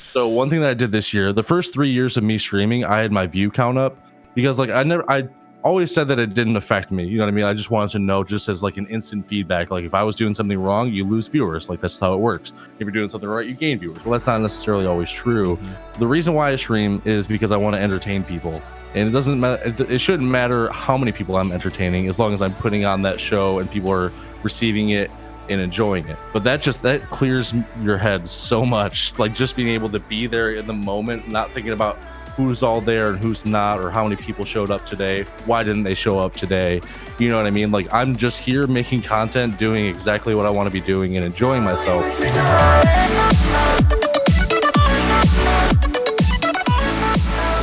So one thing that I did this year, the first 3 years of me streaming, I had my view count up because like I always said that it didn't affect me. You know what I mean? I just wanted to know just as like an instant feedback. Like if I was doing something wrong, you lose viewers. Like that's how it works. If you're doing something right, you gain viewers. Well, that's not necessarily always true. The reason why I stream is because I want to entertain people. And it doesn't matter. It shouldn't matter how many people I'm entertaining as long as I'm putting on that show and people are receiving it and enjoying it. But that clears your head so much. Like just being able to be there in the moment, not thinking about who's all there and who's not, or how many people showed up today, why didn't they show up today, you know what I mean? Like I'm just here making content, doing exactly what I want to be doing and enjoying myself.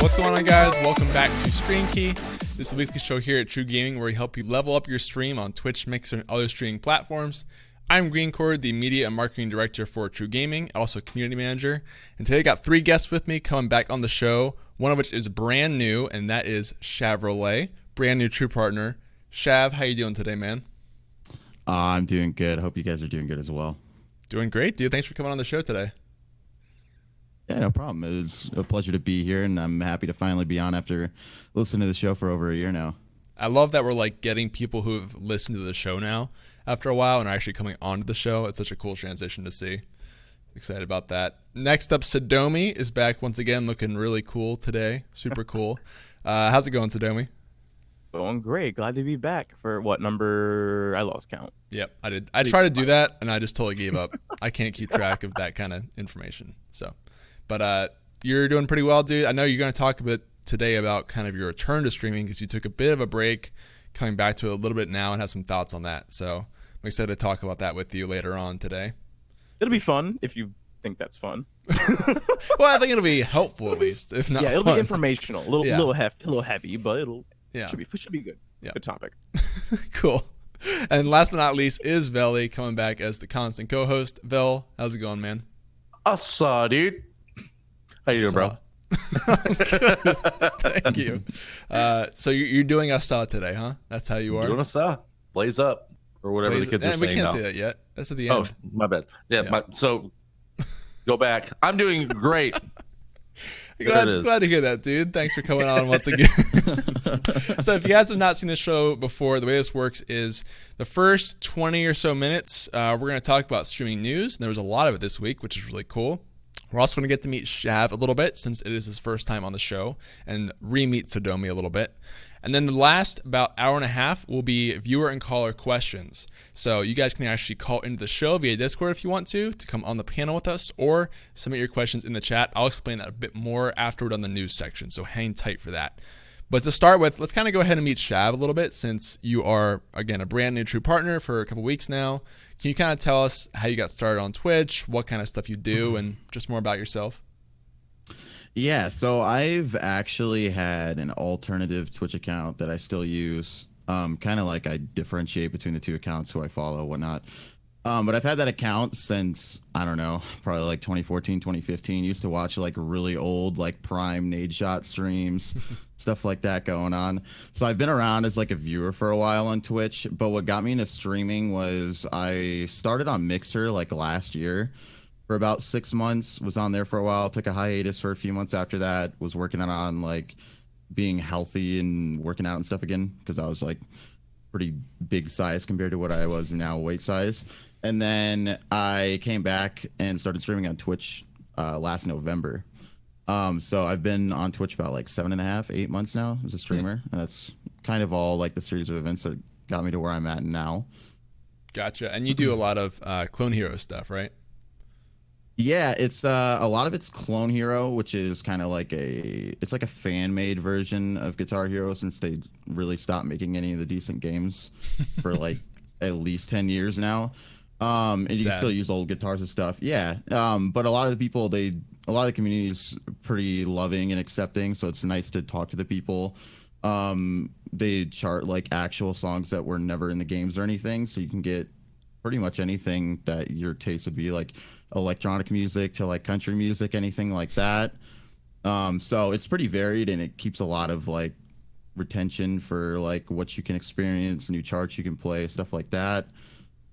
What's going on, guys? Welcome back to Stream Key. This is a weekly show here at TRUgaming where we help you level up your stream on Twitch, Mixer, and other streaming platforms. I'm Greencord, the media and marketing director for TRUgaming, also community manager. And today I got 3 guests with me coming back on the show, one of which is brand new, and that is Shavrolet, brand new True partner. Shav, how you doing today, man? I'm doing good. Hope you guys are doing good as well. Doing great, dude. Thanks for coming on the show today. Yeah, no problem. It was a pleasure to be here, and I'm happy to finally be on after listening to the show for over a year now. I love that we're like getting people who've listened to the show now after a while and are actually coming onto the show. It's such a cool transition to see. Excited about that. Next up, Sodomi is back once again, looking really cool today. Super cool. How's it going, Sodomi? Going great. Glad to be back for what number? I lost count. Yep, I did. I tried to do that and I just totally gave up. I can't keep track of that kind of information. But you're doing pretty well, dude. I know you're going to talk a bit today about kind of your return to streaming because you took a bit of a break, coming back to it a little bit now, and have some thoughts on that. So I'm excited to talk about that with you later on today. It'll be fun if you think that's fun. Well, I think it'll be helpful at least, if not. Yeah, it'll fun. be informational, a little heavy, but should be good. Yeah. Good topic. Cool. And last but not least is Veli coming back as the constant co-host. Vel, how's it going, man? I saw, dude. How you doing, bro? Thank you. So you're doing a saw today, huh? That's how you are? Doing a saw. Blaze up. Or whatever the kids are saying. We can't now. say that yet. That's at the end. Oh, my bad. Yeah. So go back. I'm doing great. Glad to hear that, dude. Thanks for coming on once again. So if you guys have not seen the show before, the way this works is the first 20 or so minutes, we're going to talk about streaming news. And there was a lot of it this week, which is really cool. We're also going to get to meet Shav a little bit since it is his first time on the show, and re-meet Sodomi a little bit. And then the last about hour and a half will be viewer and caller questions. So you guys can actually call into the show via Discord if you want to come on the panel with us, or submit your questions in the chat. I'll explain that a bit more afterward on the news section, so hang tight for that. But to start with, let's kind of go ahead and meet Shav a little bit since you are, again, a brand new True partner for a couple weeks now. Can you kind of tell us how you got started on Twitch, what kind of stuff you do, and just more about yourself? Yeah, so I've actually had an alternative Twitch account that I still use. Kind of like I differentiate between the two accounts, who I follow, whatnot. But I've had that account since, I don't know, probably like 2014, 2015. Used to watch like really old, like prime Nade Shot streams, stuff like that going on. So I've been around as like a viewer for a while on Twitch. But what got me into streaming was I started on Mixer like last year for about 6 months, was on there for a while, took a hiatus for a few months after that, was working on like being healthy and working out and stuff again, because I was like pretty big size compared to what I was now weight size. And then I came back and started streaming on Twitch last November. So I've been on Twitch about like 7.5, 8 months now as a streamer. And that's kind of all like the series of events that got me to where I'm at now. Gotcha. And you do a lot of Clone Hero stuff, right? Yeah, it's a lot of it's Clone Hero, which is kind of like it's like a fan-made version of Guitar Hero, since they really stopped making any of the decent games for like at least 10 years now. And you can still use old guitars and stuff. Yeah. But a lot of the people, a lot of the community is pretty loving and accepting, so it's nice to talk to the people. They chart like actual songs that were never in the games or anything, so you can get pretty much anything that your taste would be, like electronic music to like country music, anything like that. So it's pretty varied, and it keeps a lot of like retention for like what you can experience, new charts you can play, stuff like that.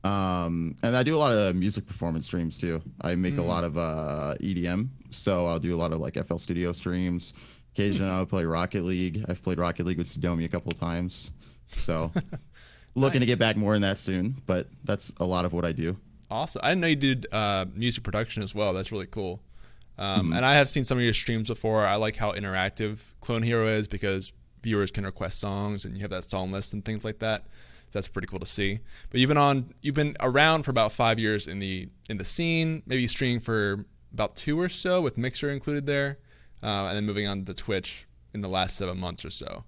And I do a lot of music performance streams too. I make a lot of EDM, so I'll do a lot of like FL Studio streams. Occasionally, I'll play Rocket League. I've played Rocket League with Sidomi a couple of times, so looking to get back more in that soon. But that's a lot of what I do. Awesome. I didn't know you did music production as well. That's really cool. And I have seen some of your streams before. I like how interactive Clone Hero is because viewers can request songs and you have that song list and things like that. That's pretty cool to see. But you've been around for about 5 years in the scene, maybe streaming for about 2 or so with Mixer included there, and then moving on to Twitch in the last 7 months or so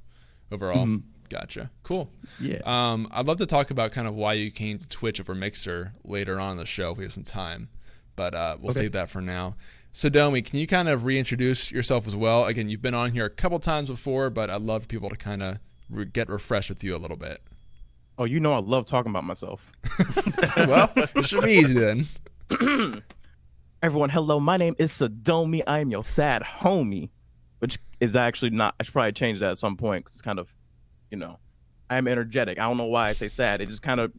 overall. Gotcha. Cool. Yeah. I'd love to talk about kind of why you came to Twitch over Mixer later on in the show if we have some time, but we'll save that for now. Sidomi, can you kind of reintroduce yourself as well? Again, you've been on here a couple times before, but I'd love people to kind of get refreshed with you a little bit. Oh, you know I love talking about myself. Well, it should be easy then. Everyone, hello. My name is Sidomi. I am your sad homie, which is actually not. I should probably change that at some point because it's kind of, I am energetic. I don't know why I say sad. It just kind of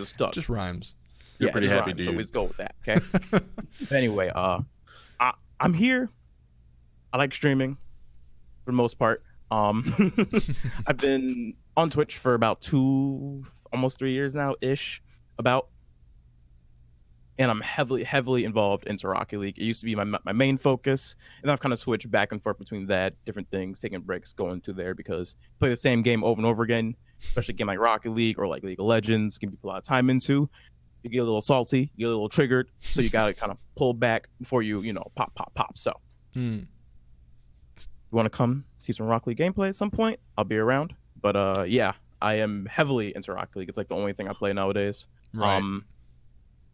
stuck. Just rhymes. You're pretty happy, rhymes, dude. So let's go with that. Okay. But anyway, I'm here. I like streaming for the most part. I've been on Twitch for about 2, almost 3 years now ish, and I'm heavily involved into Rocket League. It used to be my main focus, and I've kind of switched back and forth between that, different things, taking breaks, going to there because play the same game over and over again, especially a game like Rocket League or like League of Legends, can be a lot of time into. You get a little salty, you get a little triggered, so you gotta kind of pull back before you pop. So, you want to come see some Rocket League gameplay at some point? I'll be around. But yeah, I am heavily into Rocket League. It's like the only thing I play nowadays. Right.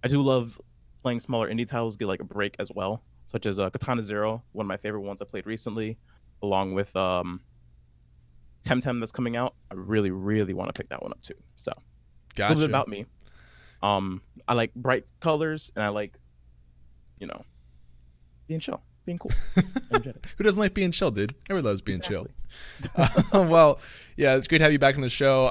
I do love playing smaller indie titles, get like a break as well, such as Katana Zero, one of my favorite ones I played recently, along with Temtem that's coming out. I really want to pick that one up too. So, Gotcha. A little bit about me. I like bright colors, and I like, being chill, being cool. Who doesn't like being chill, dude? Everyone loves being chill. Well, yeah, it's great to have you back on the show.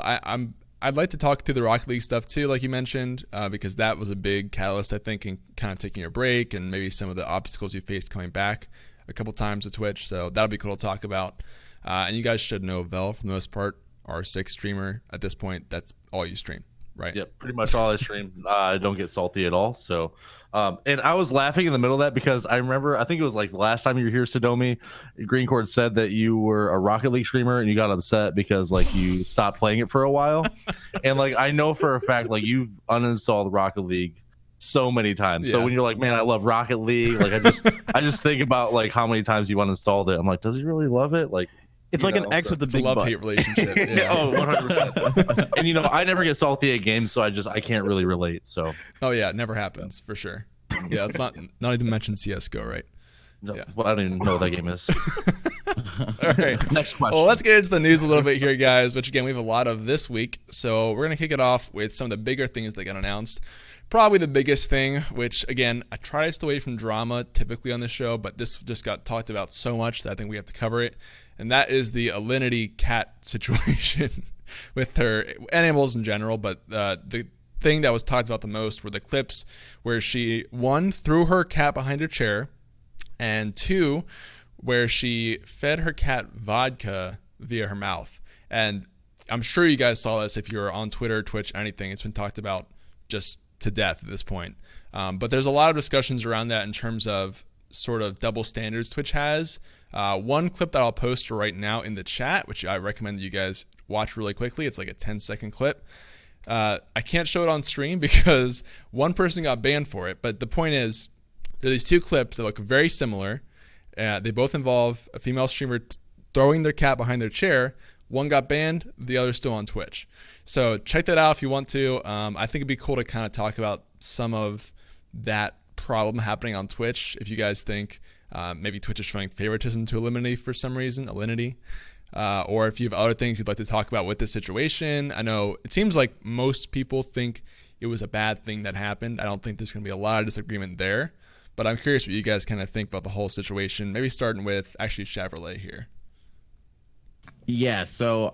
I'd like to talk through the Rocket League stuff too, like you mentioned, because that was a big catalyst, I think, in kind of taking a break and maybe some of the obstacles you faced coming back a couple times to Twitch. So that'll be cool to talk about. And you guys should know Vel, for the most part, R6 streamer at this point. That's all you stream, right? Yep, pretty much all I stream. I don't get salty at all. So, and I was laughing in the middle of that because I remember, I think it was like the last time you were here, Sidomi, Green Cord said that you were a Rocket League streamer and you got upset because like you stopped playing it for a while. And like, I know for a fact, like you've uninstalled Rocket League so many times. Yeah. So when you're like, man, I love Rocket League, like I just think about like how many times you uninstalled it. I'm like, does he really love it? Like, It's like an ex with a It's a big butt. love-hate relationship. Yeah. Oh, 100%. And you know, I never get salty at games, so I can't really relate. So, Oh yeah, it never happens for sure. Yeah, it's not even mention CS:GO, right? no, Yeah. well, I don't even know what that game is. All right. Next question. Well, let's get into the news a little bit here, guys, which again, we have a lot of this week. So we're going to kick it off with some of the bigger things that got announced. Probably the biggest thing, which again, I try to stay away from drama typically on this show, but this just got talked about so much that I think we have to cover it. And that is the Alinity cat situation with her animals in general. But the thing that was talked about the most were the clips where she, 1, threw her cat behind her chair, and 2, where she fed her cat vodka via her mouth. And I'm sure you guys saw this if you're on Twitter, Twitch, anything. It's been talked about just to death at this point. But there's a lot of discussions around that in terms of sort of double standards Twitch has. One clip that I'll post right now in the chat, which I recommend that you guys watch really quickly. It's like a 10-second clip. I can't show it on stream because one person got banned for it. But the point is, there are these 2 clips that look very similar. They both involve a female streamer throwing their cat behind their chair. One got banned, the other's still on Twitch. So check that out if you want to. I think it'd be cool to kind of talk about some of that problem happening on Twitch. If you guys think maybe Twitch is showing favoritism to Alinity for some reason, or if you have other things you'd like to talk about with this situation. I know it seems like most people think it was a bad thing that happened. I don't think there's going to be a lot of disagreement there, but I'm curious what you guys kind of think about the whole situation. Maybe starting with actually Shavrolet here. Yeah, so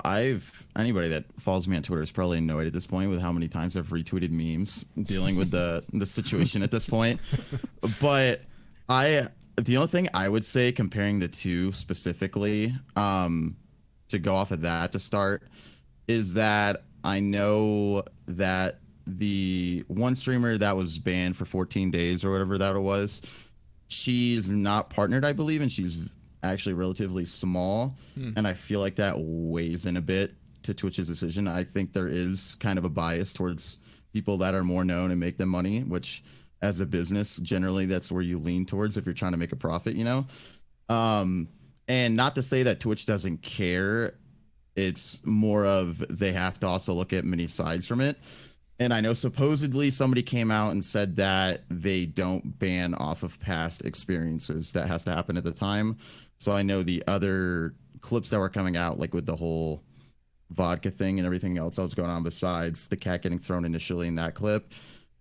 anybody that follows me on Twitter is probably annoyed at this point with how many times I've retweeted memes dealing with the situation at this point. But the only thing I would say comparing the two specifically, to go off of that to start, is that I know that the one streamer that was banned for 14 days or whatever that it was, she's not partnered, I believe, and she's actually relatively small. And I feel like that weighs in a bit to Twitch's decision. I think there is kind of a bias towards people that are more known and make them money, which as a business, generally that's where you lean towards if you're trying to make a profit, you know? And not to say that Twitch doesn't care. It's more of they have to also look at many sides from it. And I know supposedly somebody came out and said that they don't ban off of past experiences. That has to happen at the time. So I know the other clips that were coming out, like with the whole vodka thing and everything else that was going on besides the cat getting thrown initially in that clip,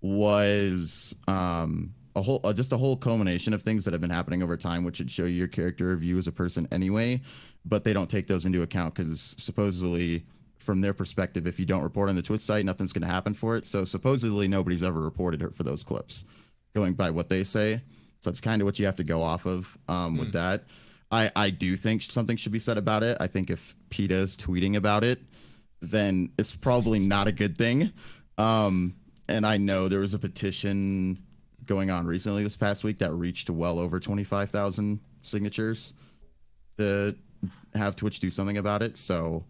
was just a whole culmination of things that have been happening over time, which should show you your character of you as a person anyway. But they don't take those into account because supposedly, from their perspective, if you don't report on the Twitch site, nothing's going to happen for it. So supposedly nobody's ever reported her for those clips, going by what they say. So that's kind of what you have to go off of with that. I do think something should be said about it. I think if PETA's tweeting about it, then it's probably not a good thing. And I know there was a petition going on recently this past week that reached well over 25,000 signatures to have Twitch do something about it. So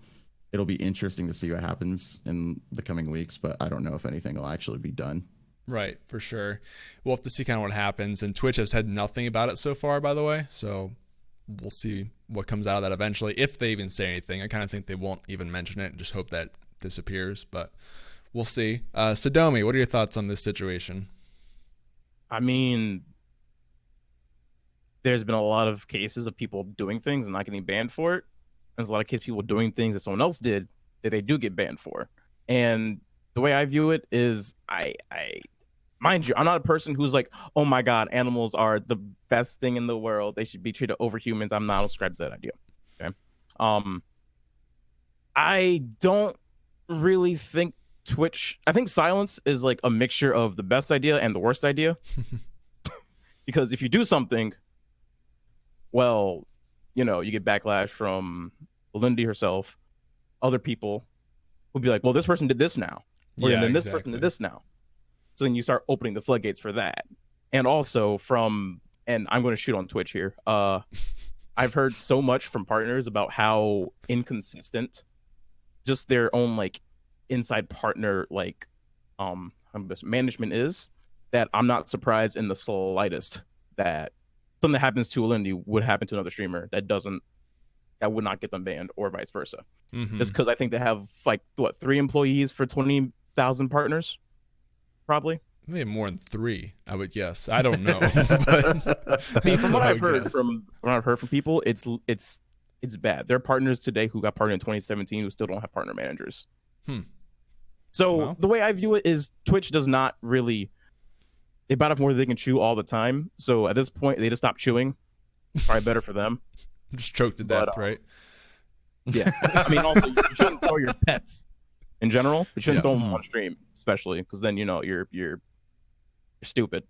it'll be interesting to see what happens in the coming weeks, but I don't know if anything will actually be done. Right, for sure. We'll have to see kind of what happens. And Twitch has said nothing about it so far, by the way. So we'll see what comes out of that eventually, if they even say anything. I kind of think they won't even mention it and just hope that disappears, but we'll see. Sodomi, what are your thoughts on this situation? I mean, there's been a lot of cases of people doing things and not getting banned for it. There's a lot of cases of people doing things that someone else did that they do get banned for. And the way I view it is, I mind you, I'm not a person who's like, oh my God, animals are the best thing in the world. They should be treated over humans. I'm not subscribed to that idea. Okay. I don't really think Twitch, I think silence is like a mixture of the best idea and the worst idea. Because if you do something, well, you know, you get backlash from Lindy herself, other people will be like, well, this person did this now. Or then this person did this now. So then you start opening the floodgates for that. And also and I'm going to shoot on Twitch here. I've heard so much from partners about how inconsistent just their own like inside partner like management is, that I'm not surprised in the slightest that something that happens to Alinity would happen to another streamer that would not get them banned, or vice versa. Just because I think they have like 3 employees for 20,000 partners, probably. They have more than 3, I would guess. I don't know. But see, from what I've heard from people, it's bad. There are partners today who got partnered in 2017 who still don't have partner managers. So the way I view it is Twitch does not really, they bite off more than they can chew all the time. So at this point, they just stop chewing. Probably better for them. Just choked to death, right? Yeah. I mean, also, you shouldn't throw your pets in general. You shouldn't throw them on stream, especially, because then, you know, you're stupid.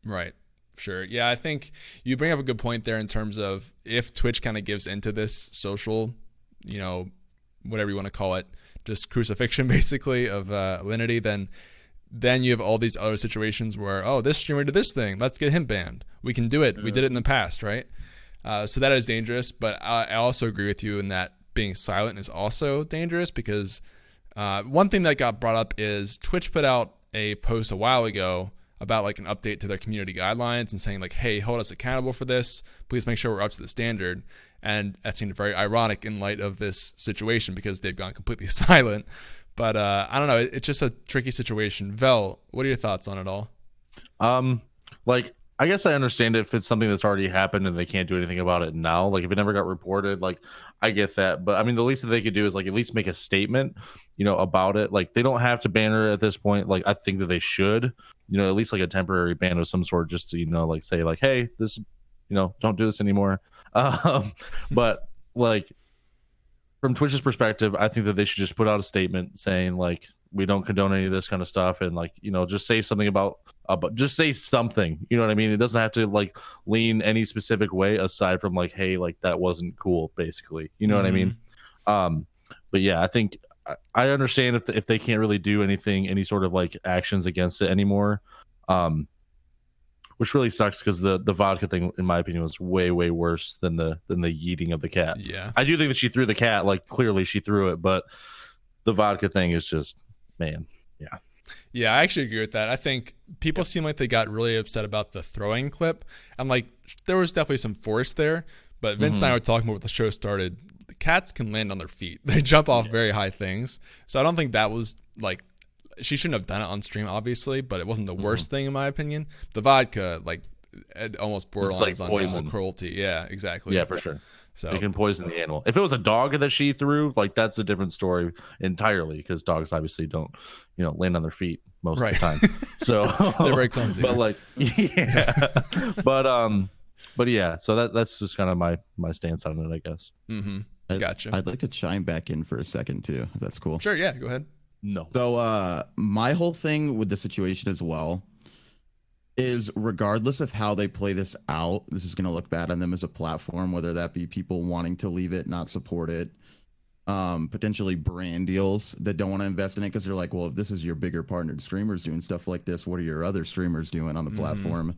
Right. Sure. Yeah, I think you bring up a good point there in terms of if Twitch kind of gives into this social, you know, whatever you want to call it, just crucifixion basically of Alinity, then you have all these other situations where, oh, this streamer did this thing, let's get him banned. We can do it. We did it in the past, right? So that is dangerous. But I also agree with you in that being silent is also dangerous, because one thing that got brought up is Twitch put out a post a while ago about like an update to their community guidelines and saying like, hey, hold us accountable for this. Please make sure we're up to the standard. And that seemed very ironic in light of this situation, because they've gone completely silent. But I don't know. It's just a tricky situation. Vel, what are your thoughts on it all? Like, I guess I understand if it's something that's already happened and they can't do anything about it now. Like, if it never got reported, like, I get that. But I mean, the least that they could do is like at least make a statement, you know, about it. Like, they don't have to ban her at this point. Like, I think that they should, you know, at least like a temporary ban of some sort, just to, you know, like say like, hey, this, you know, don't do this anymore. But like, from Twitch's perspective, I think that they should just put out a statement saying like we don't condone any of this kind of stuff, and like, you know, just say something about just say something. You know what I mean? It doesn't have to like lean any specific way aside from like, hey, like that wasn't cool, basically. You know what I mean? But yeah, I think I understand if they can't really do anything, any sort of like actions against it anymore. Which really sucks because the vodka thing, in my opinion, was way worse than the yeeting of the cat. Yeah, I do think that she threw the cat, like clearly she threw it, but the vodka thing is just, man, yeah. Yeah, I actually agree with that. I think people seem like they got really upset about the throwing clip. I'm like, there was definitely some force there, but Vince and I were talking about when the show started. The cats can land on their feet. They jump off very high things. So I don't think that was like, she shouldn't have done it on stream, obviously, but it wasn't the worst thing in my opinion. The vodka, like, it almost borderlines like on animal cruelty. Yeah, exactly. Yeah, for sure. So it can poison the animal. If it was a dog that she threw, like that's a different story entirely, because dogs obviously don't, you know, land on their feet most of the time. So they're very clumsy. But like, yeah, but yeah. So that's just kind of my stance on it, I guess. Gotcha. I'd like to chime back in for a second too, if that's cool. Sure. Yeah. Go ahead. No. So my whole thing with the situation as well is, regardless of how they play this out, this is going to look bad on them as a platform, whether that be people wanting to leave it, not support it, potentially brand deals that don't want to invest in it because they're like, well, if this is your bigger partnered streamers doing stuff like this, what are your other streamers doing on the platform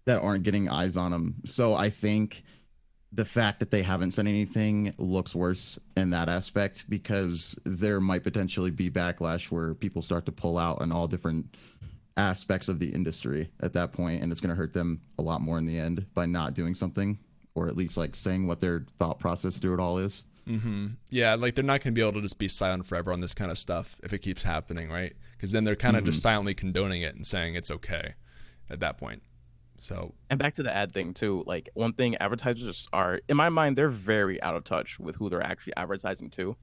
that aren't getting eyes on them? So I think the fact that they haven't said anything looks worse in that aspect, because there might potentially be backlash where people start to pull out on all different aspects of the industry at that point, and it's going to hurt them a lot more in the end by not doing something, or at least like saying what their thought process through it all is. Yeah, like they're not going to be able to just be silent forever on this kind of stuff if it keeps happening, right? Because then they're kind of just silently condoning it and saying it's okay at that point. So, and back to the ad thing too, like one thing advertisers are, in my mind, they're very out of touch with who they're actually advertising to.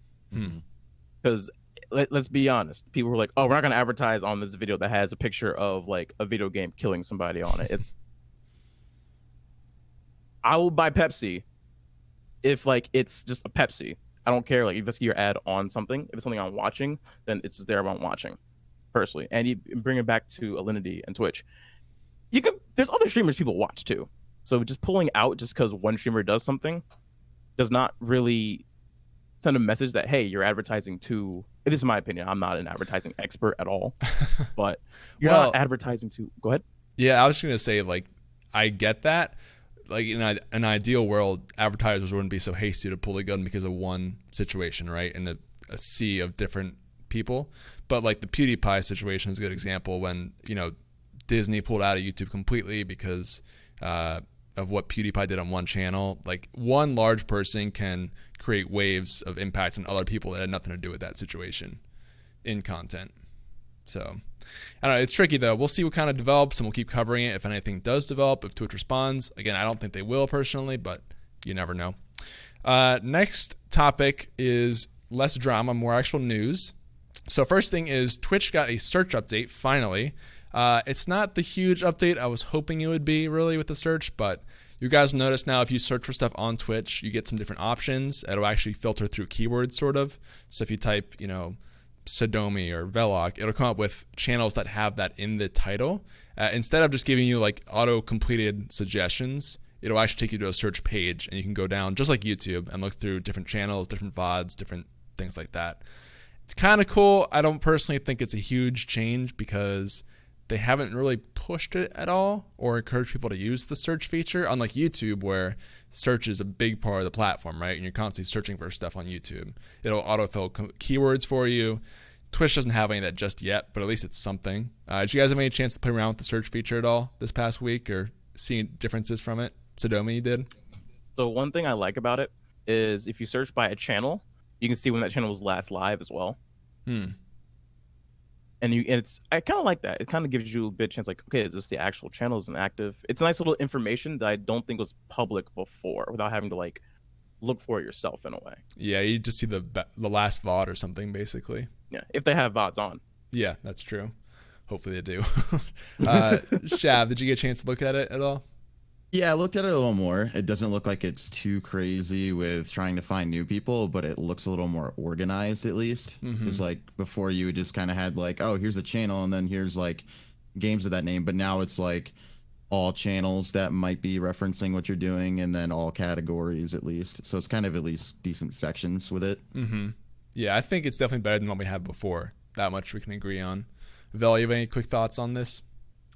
Because let's be honest, people were like, oh, we're not going to advertise on this video that has a picture of like a video game killing somebody on it. I will buy Pepsi if like it's just a Pepsi. I don't care, like if you see your ad on something, if it's something I'm watching, then it's just there I'm watching personally. And you bring it back to Alinity and Twitch. There's other streamers people watch too. So just pulling out just because one streamer does something does not really send a message that, hey, you're advertising to, this is my opinion, I'm not an advertising expert at all, but you're not advertising to, go ahead. Yeah, I was just going to say, like, I get that. Like, in an ideal world, advertisers wouldn't be so hasty to pull the gun because of one situation, right? In a sea of different people. But like the PewDiePie situation is a good example when, you know, Disney pulled out of YouTube completely because of what PewDiePie did on one channel. Like, one large person can create waves of impact on other people that had nothing to do with that situation in content. So, I don't know. It's tricky, though. We'll see what kind of develops, and we'll keep covering it if anything does develop, if Twitch responds. Again, I don't think they will personally, but you never know. Next topic is less drama, more actual news. So first thing is Twitch got a search update, finally. It's not the huge update I was hoping it would be, really, with the search, but you guys will notice now if you search for stuff on Twitch, you get some different options. It'll actually filter through keywords, sort of. So if you type, you know, Sodomy or Velok, it'll come up with channels that have that in the title. Instead of just giving you like auto-completed suggestions, it'll actually take you to a search page, and you can go down just like YouTube and look through different channels, different VODs, different things like that. It's kind of cool. I don't personally think it's a huge change because they haven't really pushed it at all or encouraged people to use the search feature, unlike YouTube, where search is a big part of the platform, right? And you're constantly searching for stuff on YouTube. It'll autofill keywords for you. Twitch doesn't have any of that just yet, but at least it's something. Did you guys have any chance to play around with the search feature at all this past week or see differences from it? Sodomy, you did? So one thing I like about it is if you search by a channel, you can see when that channel was last live as well. And I kind of like that. It kind of gives you a bit of chance, like, okay, is this the actual channel? Is it active? It's nice little information that I don't think was public before, without having to like look for it yourself in a way. Yeah, you just see the last VOD or something, basically. Yeah, if they have VODs on. Yeah, that's true. Hopefully they do. Shav, did you get a chance to look at it at all? Yeah, I looked at it a little more. It doesn't look like it's too crazy with trying to find new people, but it looks a little more organized at least. Because like before you just kind of had like, oh, here's a channel and then here's like games with that name, but now it's like all channels that might be referencing what you're doing and then all categories at least. So it's kind of at least decent sections with it. Yeah, I think it's definitely better than what we had before. That much we can agree on. Vel, you have any quick thoughts on this?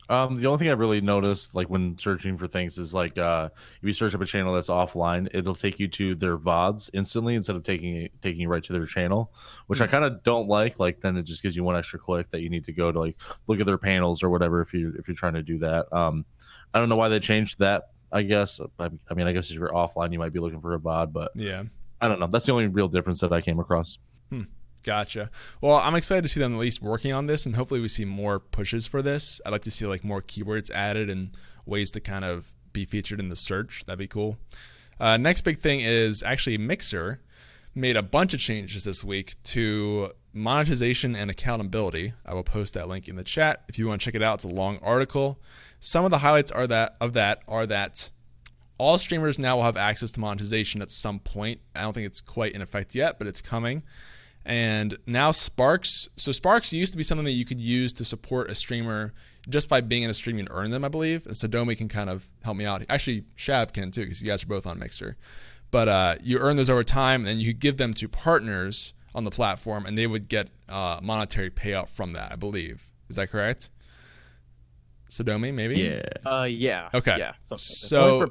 The only thing I really noticed, like when searching for things, is like if you search up a channel that's offline, it'll take you to their VODs instantly instead of taking you right to their channel, which I kind of don't like. Like then it just gives you one extra click that you need to go to like look at their panels or whatever if you're trying to do that. I don't know why they changed that. I guess I mean I guess if you're offline, you might be looking for a VOD, but yeah, I don't know. That's the only real difference that I came across. Gotcha. Well, I'm excited to see them at least working on this, and hopefully we see more pushes for this. I'd like to see like more keywords added and ways to kind of be featured in the search. That'd be cool. Next big thing is actually Mixer made a bunch of changes this week to monetization and accountability. I will post that link in the chat if you want to check it out. It's a long article. Some of the highlights are that all streamers now will have access to monetization at some point. I don't think it's quite in effect yet, but it's coming. And now Sparks. So Sparks used to be something that you could use to support a streamer just by being in a stream and earn them, I believe. And Sodomi can kind of help me out. Actually, Shav can too, because you guys are both on Mixer. But you earn those over time, and you could give them to partners on the platform, and they would get monetary payout from that, I believe. Is that correct? Sodomi, maybe? Yeah. Yeah. Okay. Yeah. So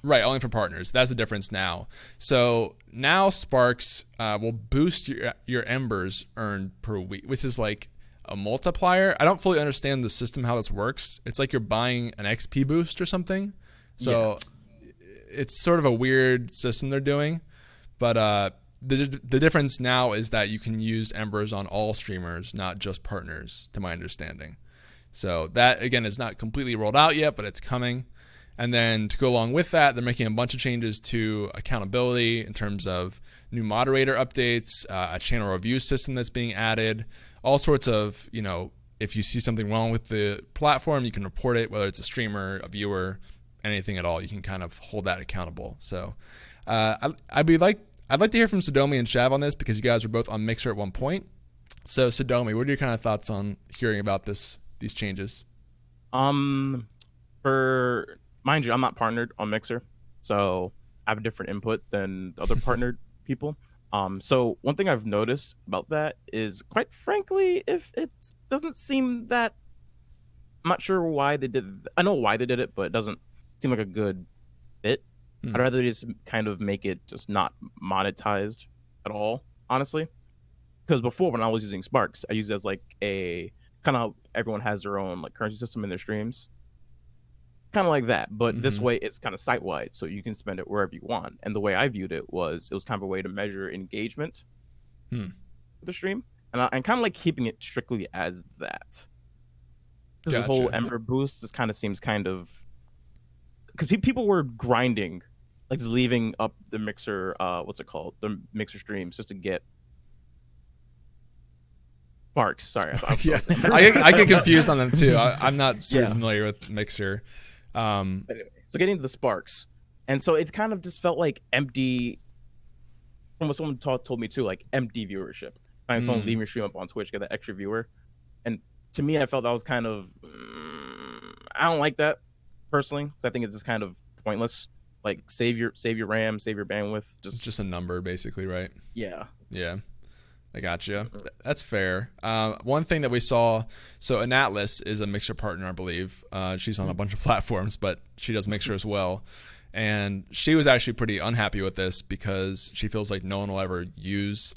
right, only for partners. That's the difference now. So now Sparks will boost your embers earned per week, which is like a multiplier. I don't fully understand the system, how this works. It's like you're buying an XP boost or something. So it's sort of a weird system they're doing. But the difference now is that you can use embers on all streamers, not just partners, to my understanding. So that, again, is not completely rolled out yet, but it's coming. And then to go along with that, they're making a bunch of changes to accountability in terms of new moderator updates, a channel review system that's being added, all sorts of, if you see something wrong with the platform, you can report it, whether it's a streamer, a viewer, anything at all. You can kind of hold that accountable. So I'd like to hear from Sodomi and Shav on this because you guys were both on Mixer at one point. So Sodomi, what are your kind of thoughts on hearing about these changes? Mind you, I'm not partnered on Mixer, so I have a different input than other partnered people. So one thing I've noticed about that is, quite frankly, if it doesn't seem that, I'm not sure why they did. I know why they did it, but it doesn't seem like a good fit. I'd rather just kind of make it just not monetized at all, honestly. Because before, when I was using Sparks, I used it as like a kind of, everyone has their own like currency system in their streams. Kind of like that, but this way it's kind of site-wide, so you can spend it wherever you want. And the way I viewed it was kind of a way to measure engagement with the stream, and kind of like keeping it strictly as that. Because this whole Ember boost seems kind of, because people were grinding, like just leaving up the Mixer, the Mixer streams just to get Sparks. Sorry, I get confused on them too. I'm not super familiar with Mixer. Anyway, so getting to the Sparks, and so it's kind of just felt like empty. From what someone told me too, like empty viewership. Someone leaving your stream up on Twitch, get that extra viewer, and to me, I felt that was kind of. I don't like that personally, because I think it's just kind of pointless. Like save your RAM, save your bandwidth. Just a number, basically, right? Yeah. Yeah. I gotcha. That's fair. One thing that we saw, so Anatlas is a Mixer partner, I believe. She's on a bunch of platforms, but she does Mixer as well. And she was actually pretty unhappy with this because she feels like no one will ever use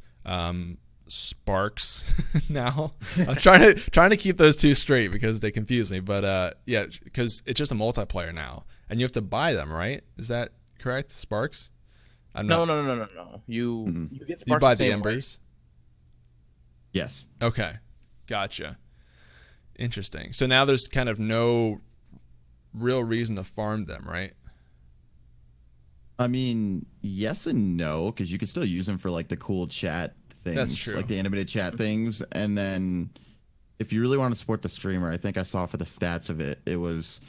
Sparks now. I'm trying to keep those two straight because they confuse me. But yeah, because it's just a multiplayer now, and you have to buy them, right? Is that correct? Sparks? No. You get Sparks. You buy the embers. Yes. Okay. Gotcha. Interesting. So now there's kind of no real reason to farm them, right? I mean, yes and no, because you could still use them for like the cool chat things. That's true. Like the animated chat things. And then if you really want to support the streamer, I think I saw for the stats of it, it was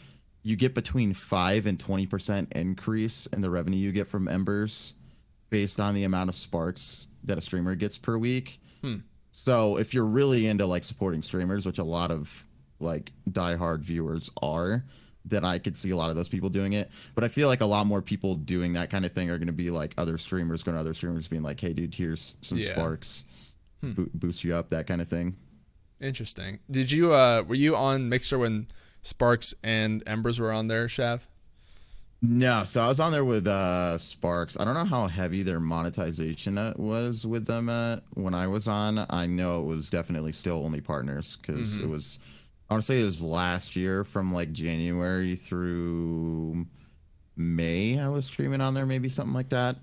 you get between 5 and 20% increase in the revenue you get from Embers based on the amount of sparks that a streamer gets per week. So if you're really into like supporting streamers, which a lot of like diehard viewers are, then I could see a lot of those people doing it. But I feel like a lot more people doing that kind of thing are going to be like other streamers going to other streamers being like, hey dude, here's some sparks, boost you up, that kind of thing. Interesting. Did you were you on Mixer when Sparks and Embers were on there, Shav? No, so I was on there with Sparks. I don't know how heavy their monetization was with them when I was on. I know it was definitely still only partners because it was, I want to say it was last year from like January through May I was streaming on there, maybe something like that.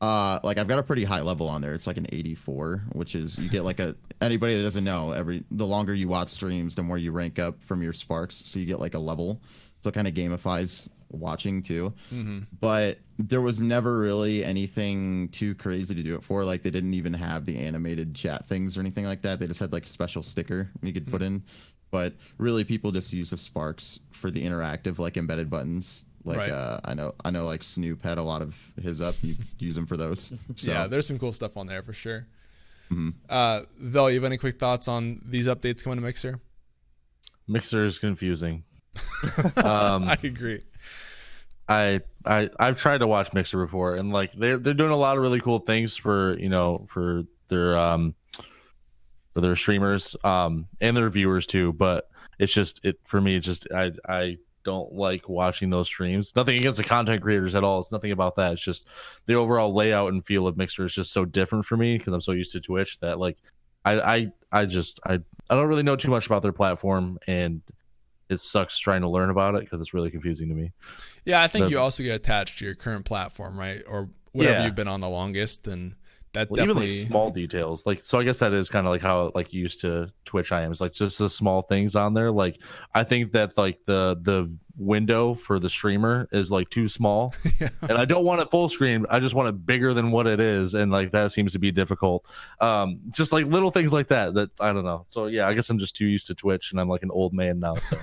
Like I've got a pretty high level on there. It's like an 84, which is you get like anybody that doesn't know, the longer you watch streams, the more you rank up from your Sparks. So you get like a level. So it kind of gamifies watching too. But there was never really anything too crazy to do it for. Like they didn't even have the animated chat things or anything like that. They just had like a special sticker you could put in. But really people just use the Sparks for the interactive like embedded buttons. Like I know like Snoop had a lot of his up. You use them for those. So. Yeah, there's some cool stuff on there for sure. Vel, you have any quick thoughts on these updates coming to Mixer? Mixer is confusing. I agree. I've tried to watch Mixer before, and like they're doing a lot of really cool things for their streamers and their viewers too. But it's just for me. It's just I don't like watching those streams. Nothing against the content creators at all. It's nothing about that. It's just the overall layout and feel of Mixer is just so different for me because I'm so used to Twitch that like I don't really know too much about their platform, and it sucks trying to learn about it because it's really confusing to me. Yeah, I think you also get attached to your current platform, right? Or whatever you've been on the longest, and that definitely even like small details. Like so I guess that is kind of like how like used to Twitch I am. It's like just the small things on there. Like I think that like the window for the streamer is like too small. And I don't want it full screen. I just want it bigger than what it is, and like that seems to be difficult. Just like little things like that I don't know. So yeah, I guess I'm just too used to Twitch, and I'm like an old man now. So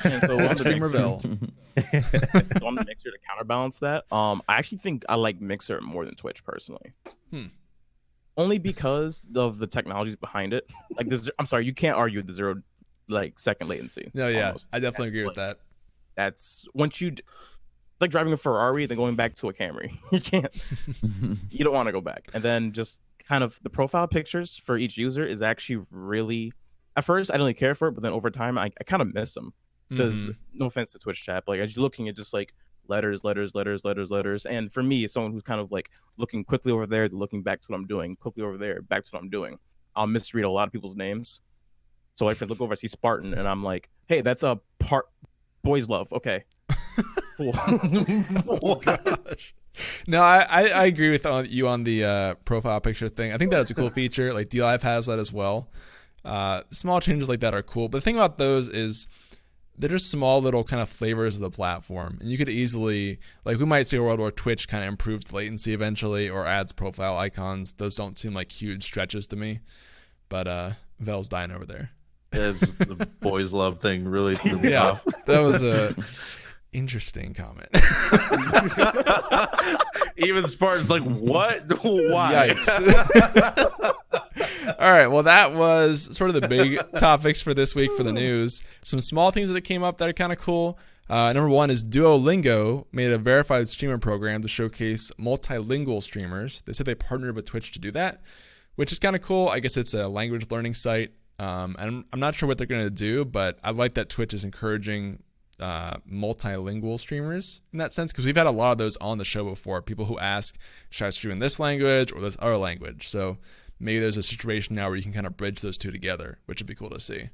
and so on Streamerville. On the Mixer to counterbalance that, I actually think I like Mixer more than Twitch personally. Only because of the technologies behind it. Like this, I'm sorry, you can't argue the 0 second latency. No, yeah, almost. I definitely agree with that. That's once it's like driving a Ferrari and then going back to a Camry. You can't. You don't want to go back. And then just kind of the profile pictures for each user is actually really. At first, I didn't really care for it, but then over time, I kind of miss them. Because no offense to Twitch chat, but like as you're looking at just like letters, and for me, as someone who's kind of like looking quickly over there, looking back to what I'm doing, quickly over there, back to what I'm doing, I'll misread a lot of people's names. So like if I look over, I see Spartan, and I'm like, hey, that's a boys love. Okay, cool. Oh gosh. No, I agree with you on the profile picture thing. I think that's a cool feature. Like DLive has that as well. Small changes like that are cool, but the thing about those is they're just small little kind of flavors of the platform, and you could easily, like, we might see a world where Twitch kind of improved latency eventually or adds profile icons. Those don't seem like huge stretches to me, but Vel's dying over there. Yeah, it's just the boys love thing really threw me off. That was a interesting comment. Even Spartan's like, what? Why? Yikes. All right, well, that was sort of the big topics for this week for the news. Some small things that came up that are kind of cool. Number one is Duolingo made a verified streamer program to showcase multilingual streamers. They said they partnered with Twitch to do that, which is kind of cool. I guess it's a language learning site. And I'm not sure what they're going to do, but I like that Twitch is encouraging multilingual streamers in that sense, because we've had a lot of those on the show before. People who ask, should I stream in this language or this other language? So maybe there's a situation now where you can kind of bridge those two together, which would be cool to see.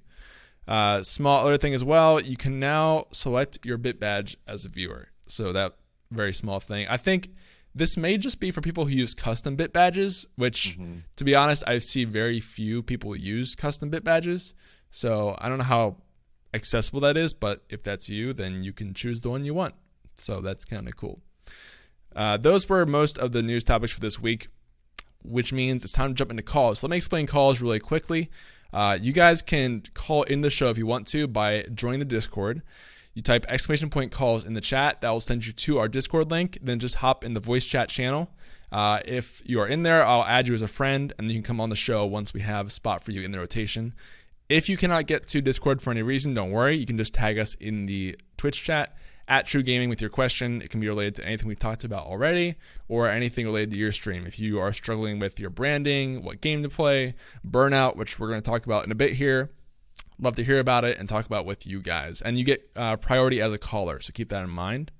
Small other thing as well, you can now select your bit badge as a viewer. So that very small thing. I think this may just be for people who use custom bit badges, which to be honest, I see very few people use custom bit badges. So I don't know how accessible that is, but if that's you, then you can choose the one you want. So that's kind of cool. Those were most of the news topics for this week, which means it's time to jump into calls. So let me explain calls really quickly. You guys can call in the show if you want to by joining the Discord. You type !calls in the chat. That will send you to our Discord link. Then just hop in the voice chat channel. If you are in there, I'll add you as a friend, and you can come on the show once we have a spot for you in the rotation. If you cannot get to Discord for any reason, don't worry. You can just tag us in the Twitch chat at TRUgaming with your question. It can be related to anything we've talked about already or anything related to your stream. If you are struggling with your branding, what game to play, burnout, which we're going to talk about in a bit here, love to hear about it and talk about it with you guys. And you get priority as a caller, so keep that in mind.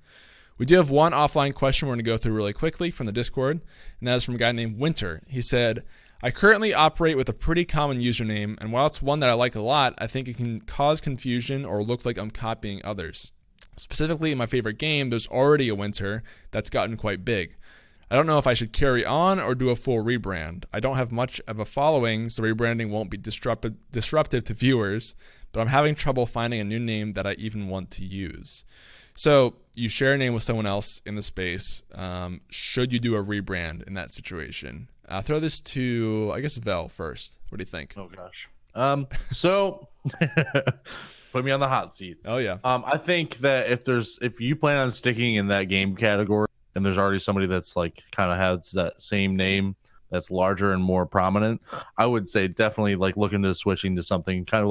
We do have one offline question we're going to go through really quickly from the Discord, and that is from a guy named Winter. He said, I currently operate with a pretty common username, and while it's one that I like a lot, I think it can cause confusion or look like I'm copying others. Specifically, in my favorite game, there's already a Winter that's gotten quite big. I don't know if I should carry on or do a full rebrand. I don't have much of a following, so rebranding won't be disruptive to viewers, but I'm having trouble finding a new name that I even want to use. So you share a name with someone else in the space. Should you do a rebrand in that situation? I'll throw this to, I guess, Vel first. What do you think? Oh gosh. So put me on the hot seat. Oh yeah. I think that if you plan on sticking in that game category and there's already somebody that's like kind of has that same name that's larger and more prominent, I would say definitely like look into switching to something kind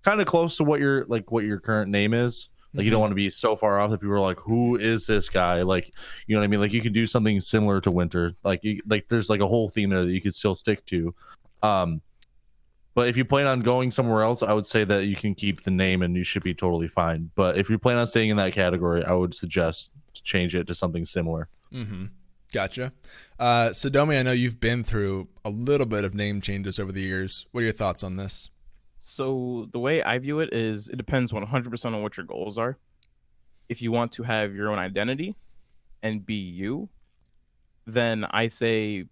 of close to what your current name is. Like you don't want to be so far off that people are like, who is this guy? Like, you know what I mean? Like you could do something similar to Winter. Like there's like a whole theme there that you could still stick to. But if you plan on going somewhere else, I would say that you can keep the name and you should be totally fine. But if you plan on staying in that category, I would suggest to change it to something similar. Gotcha. Sodomi, I know you've been through a little bit of name changes over the years. What are your thoughts on this? So the way I view it is it depends 100% on what your goals are. If you want to have your own identity and be you, then I say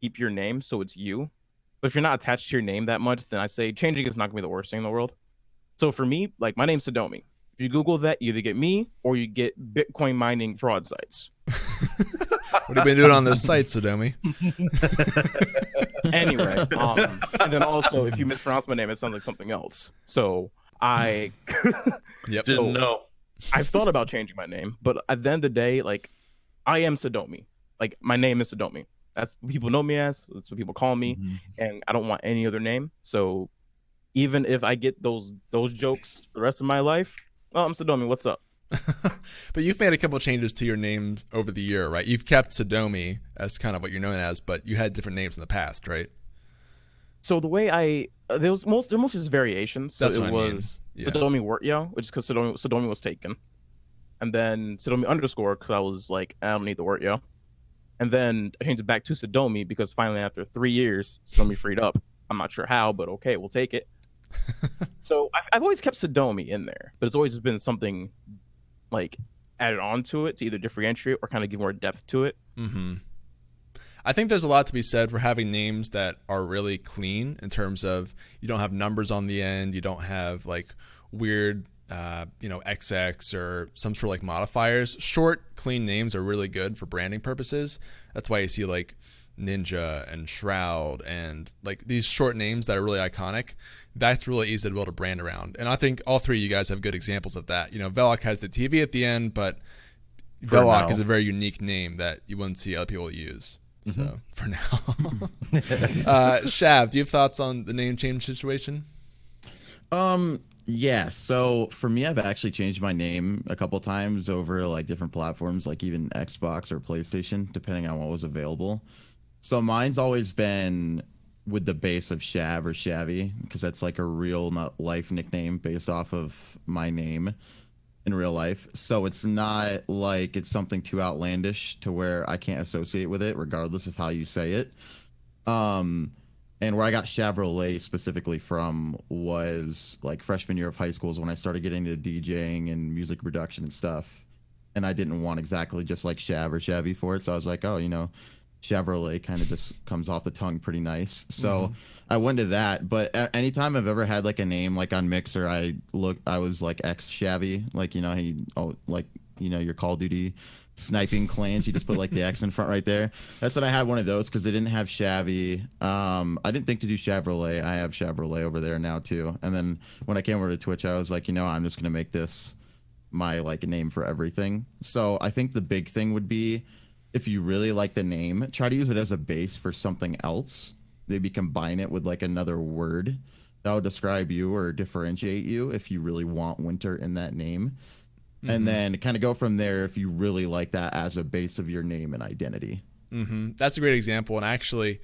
keep your name so it's you. But if you're not attached to your name that much, then I say changing is not going to be the worst thing in the world. So for me, like my name's Sodomi. If you Google that, you either get me or you get Bitcoin mining fraud sites. What have you been doing on those sites, Sodomi? Anyway, and then also if you mispronounce my name, it sounds like something else. So I Didn't know. I've thought about changing my name, but at the end of the day, like I am Sodomi. Like my name is Sodomi. That's what people know me as. That's what people call me, and I don't want any other name. So even if I get those jokes for the rest of my life, well, I'm Sodomi. What's up? But you've made a couple of changes to your name over the year, right? You've kept Sodomi as kind of what you're known as, but you had different names in the past, right? So the way there was just variations. So That's it what I mean. was Yeah. Sodomi Wortyo, which is because Sodomi was taken, and then Sodomi underscore because I was like I don't need the Wortyo, and then I changed it back to Sodomi because finally after 3 years Sodomi freed up. I'm not sure how, but okay, we'll take it. So I've always kept Sodomi in there, but it's always been something like added on to it to either differentiate or kind of give more depth to it. I think there's a lot to be said for having names that are really clean in terms of you don't have numbers on the end, you don't have like weird XX or some sort of like modifiers. Short, clean names are really good for branding purposes. That's why you see like Ninja and Shroud and like these short names that are really iconic. That's really easy to build a brand around. And I think all three of you guys have good examples of that. You know, Velok has the TV at the end, but Velok is a very unique name that you wouldn't see other people use. So for now, Shav, do you have thoughts on the name change situation? Yeah, so for me, I've actually changed my name a couple times over like different platforms, like even Xbox or PlayStation, depending on what was available. So mine's always been with the base of Shav or Shavy, because that's like a real life nickname based off of my name in real life. So it's not like it's something too outlandish to where I can't associate with it, regardless of how you say it. And where I got Shavrolet specifically from was like freshman year of high school is when I started getting into DJing and music production and stuff. And I didn't want exactly just like Shav or Shavy for it. So I was like, oh, you know, Shavrolet kind of just comes off the tongue pretty nice. So I went to that. But anytime I've ever had like a name like on Mixer, I was like X Shavy, like, you know, your Call of Duty sniping clans. You just put like the X in front right there. That's what I had one of those because they didn't have Shavy. I didn't think to do Shavrolet. I have Shavrolet over there now too. And then when I came over to Twitch, I was like, I'm just gonna make this my like name for everything. So I think the big thing would be, if you really like the name, try to use it as a base for something else. Maybe combine it with like another word that will describe you or differentiate you if you really want winter in that name. And then kind of go from there if you really like that as a base of your name and identity. That's a great example. And actually,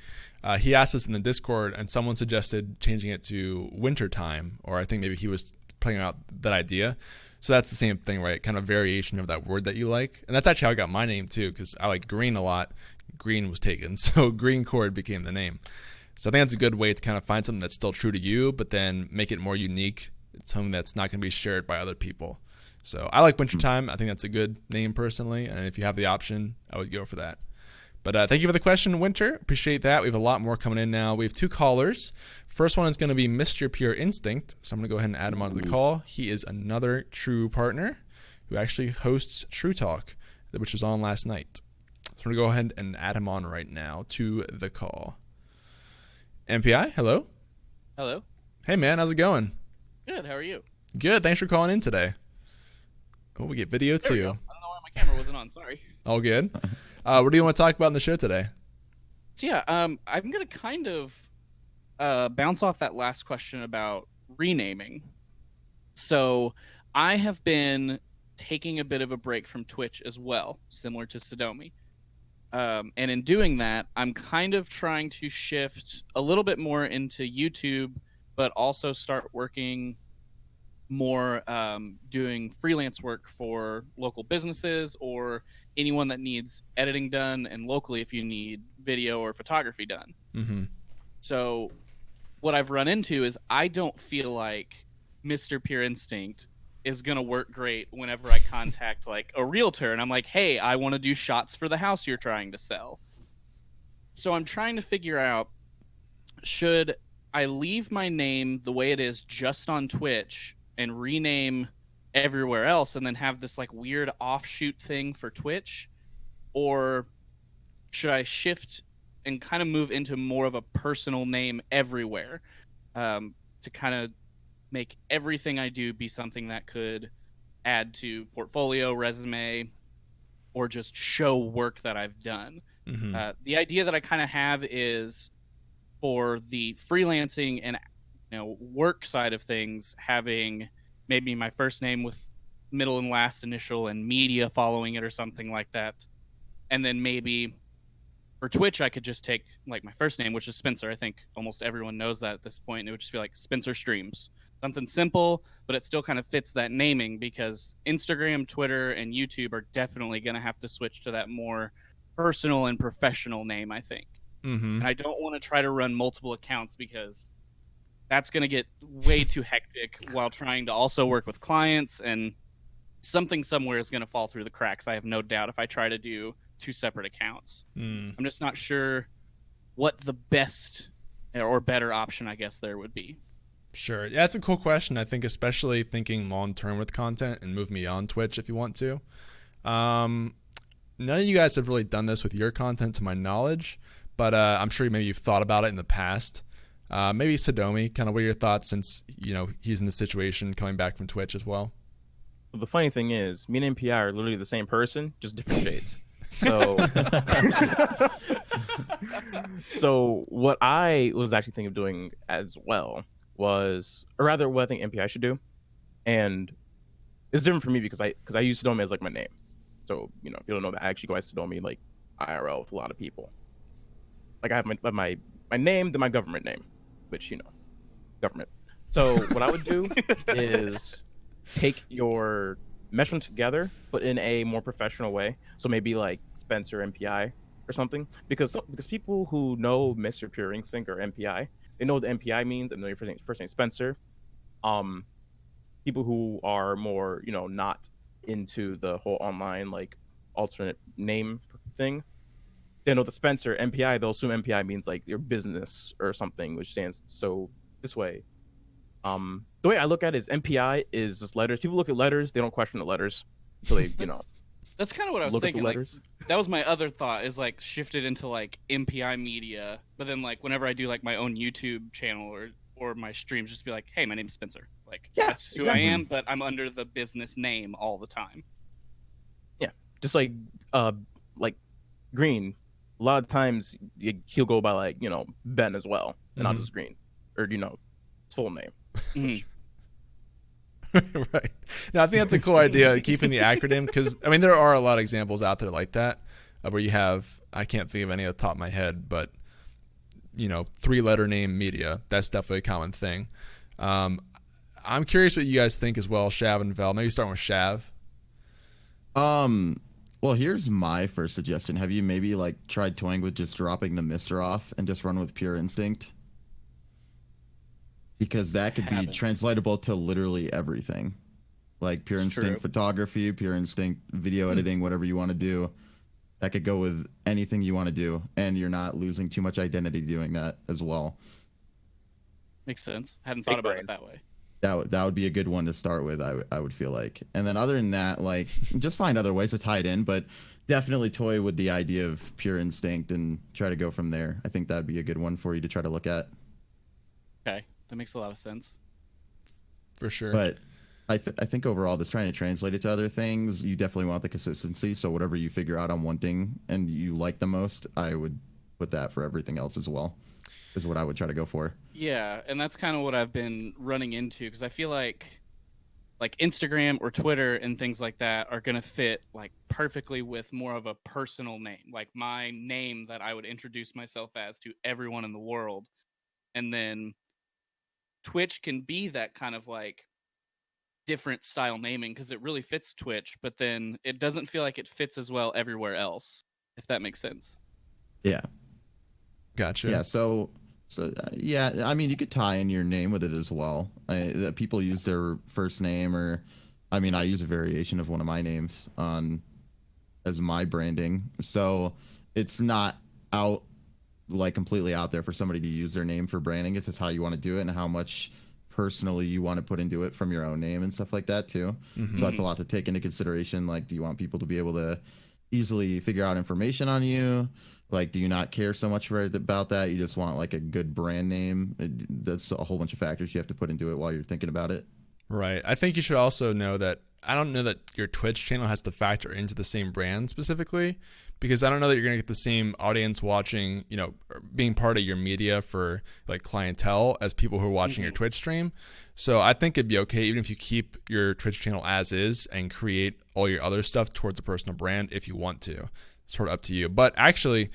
he asked us in the Discord, and someone suggested changing it to wintertime, or I think maybe he was playing out that idea. So that's the same thing, right? Kind of variation of that word that you like. And that's actually how I got my name too, because I like green a lot. Green was taken, so Green Cord became the name. So I think that's a good way to kind of find something that's still true to you, but then make it more unique. It's something that's not going to be shared by other people. So I like Wintertime. I think that's a good name personally. And if you have the option, I would go for that. But thank you for the question, Winter. Appreciate that. We have a lot more coming in now. We have 2 callers. First one is going to be Mr. Pure Instinct. So I'm going to go ahead and add him onto the call. He is another True partner who actually hosts True Talk, which was on last night. So I'm going to go ahead and add him on right now to the call. MPI, hello. Hello. Hey, man. How's it going? Good. How are you? Good. Thanks for calling in today. Oh, we get video There we too. go. I don't know why my camera wasn't on. Sorry. All good. What do you want to talk about in the show today? So yeah, I'm gonna kind of bounce off that last question about renaming. So I have been taking a bit of a break from Twitch as well, similar to Sodomi. And in doing that, I'm kind of trying to shift a little bit more into YouTube, but also start working more doing freelance work for local businesses or anyone that needs editing done, and locally if you need video or photography done. So what I've run into is I don't feel like Mr. Pure Instinct is going to work great whenever I contact like a realtor and I'm like, hey, I want to do shots for the house you're trying to sell. So I'm trying to figure out, should I leave my name the way it is just on Twitch and rename everywhere else and then have this like weird offshoot thing for Twitch? Or should I shift and kind of move into more of a personal name everywhere, to kind of make everything I do be something that could add to portfolio, resume, or just show work that I've done? The idea that I kind of have is for the freelancing and work side of things, having maybe my first name with middle and last initial and media following it or something like that. And then maybe for Twitch, I could just take like my first name, which is Spencer. I think almost everyone knows that at this point. It would just be like Spencer Streams. Something simple, but it still kind of fits that naming, because Instagram, Twitter, and YouTube are definitely going to have to switch to that more personal and professional name, I think. And I don't want to try to run multiple accounts because that's going to get way too hectic while trying to also work with clients, and something somewhere is going to fall through the cracks, I have no doubt, if I try to do 2 separate accounts. I'm just not sure what the best or better option, I guess, there would be. Sure. Yeah, that's a cool question. I think especially thinking long-term with content and move me on Twitch if you want to. None of you guys have really done this with your content to my knowledge, but I'm sure maybe you've thought about it in the past. Maybe Sodomi, kind of what are your thoughts since, he's in the situation coming back from Twitch as well? Well, the funny thing is, me and MPI are literally the same person, just different shades. So, so what I was actually thinking of doing as well was, or rather what I think MPI should do, and it's different for me because I use Sodomi as like my name. So, if you don't know that, I actually go as Sodomi like IRL with a lot of people. Like I have my name, then my government name, which, government. So what I would do is take your mesh them together, but in a more professional way. So maybe like Spencer MPI or something, because people who know Mr. Pure Instinct or MPI, they know what the MPI means and know your first name Spencer. People who are more, not into the whole online like alternate name thing, they know the Spencer MPI, they'll assume MPI means like your business or something, which stands so this way. The way I look at it is MPI is just letters. People look at letters, they don't question the letters. so they That's kind of what I was look at the thinking. Like, letters. that was my other thought, is like shifted into like MPI media, but then like whenever I do like my own YouTube channel or my streams, just be like, hey, my name's Spencer. Like, that's who I am, but I'm under the business name all the time. Yeah, just like Green. A lot of times he'll go by like Ben as well, and not just Green, or his full name. Right. No, I think that's a cool idea, keeping the acronym, because I mean there are a lot of examples out there like that, where you have, I can't think of any off the top of my head, but 3-letter name media. That's definitely a common thing. I'm curious what you guys think as well, Shav and Vel. Maybe starting with Shav. Well, here's my first suggestion. Have you maybe like tried toying with just dropping the Mr. off and just run with Pure Instinct? Because that could be translatable to literally everything. Like Pure Instinct photography, Pure Instinct video editing, whatever you want to do. That could go with anything you want to do, and you're not losing too much identity doing that as well. Makes sense. Hadn't thought about it that way. That would be a good one to start with, I would feel like. And then other than that, like, just find other ways to tie it in, but definitely toy with the idea of Pure Instinct and try to go from there. I think that'd be a good one for you to try to look at. Okay, that makes a lot of sense. For sure. But I think overall, just trying to translate it to other things, you definitely want the consistency. So whatever you figure out on one thing and you like the most, I would put that for everything else as well, is what I would try to go for. Yeah, and that's kind of what I've been running into, because I feel like Instagram or Twitter and things like that are going to fit like perfectly with more of a personal name, like my name that I would introduce myself as to everyone in the world. And then Twitch can be that kind of like different style naming because it really fits Twitch, but then it doesn't feel like it fits as well everywhere else, if that makes sense. Yeah. Gotcha. Yeah, so yeah, I mean, you could tie in your name with it as well. People use their first name, or I mean, I use a variation of one of my names as my branding. So it's not completely out there for somebody to use their name for branding. It's just how you want to do it and how much personally you want to put into it from your own name and stuff like that too. So that's a lot to take into consideration. Like, do you want people to be able to easily figure out information on you? Like, do you not care so much about that? You just want like a good brand name? That's a whole bunch of factors you have to put into it while you're thinking about it. Right. I think you should also know that I don't know that your Twitch channel has to factor into the same brand specifically, because I don't know that you're going to get the same audience watching, being part of your media for like clientele as people who are watching your Twitch stream. So I think it'd be okay even if you keep your Twitch channel as is and create all your other stuff towards a personal brand if you want to. Sort of up to you. But actually,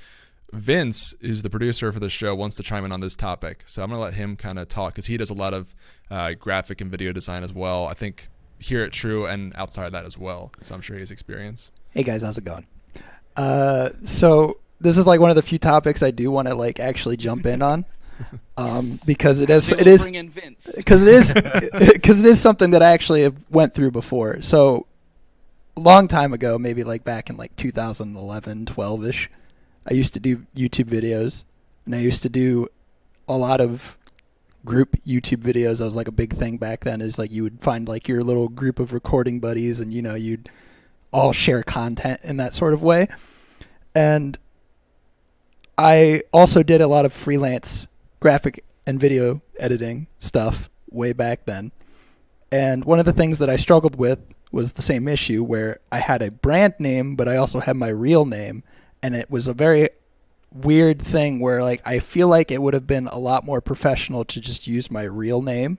Vince, who's the producer for the show, wants to chime in on this topic. So I'm going to let him kind of talk, because he does a lot of graphic and video design as well. I think here at True and outside of that as well. So I'm sure he has experience. Hey guys, how's it going? So this is like one of the few topics I do want to like actually jump in on, because it is something that I actually have went through before. So a long time ago, maybe like back in like 2011, 12-ish, I used to do YouTube videos, and I used to do a lot of group YouTube videos. That was like a big thing back then, is like you would find like your little group of recording buddies and you'd all share content in that sort of way. And I also did a lot of freelance graphic and video editing stuff way back then. And one of the things that I struggled with was the same issue, where I had a brand name, but I also had my real name. And it was a very weird thing where like I feel like it would have been a lot more professional to just use my real name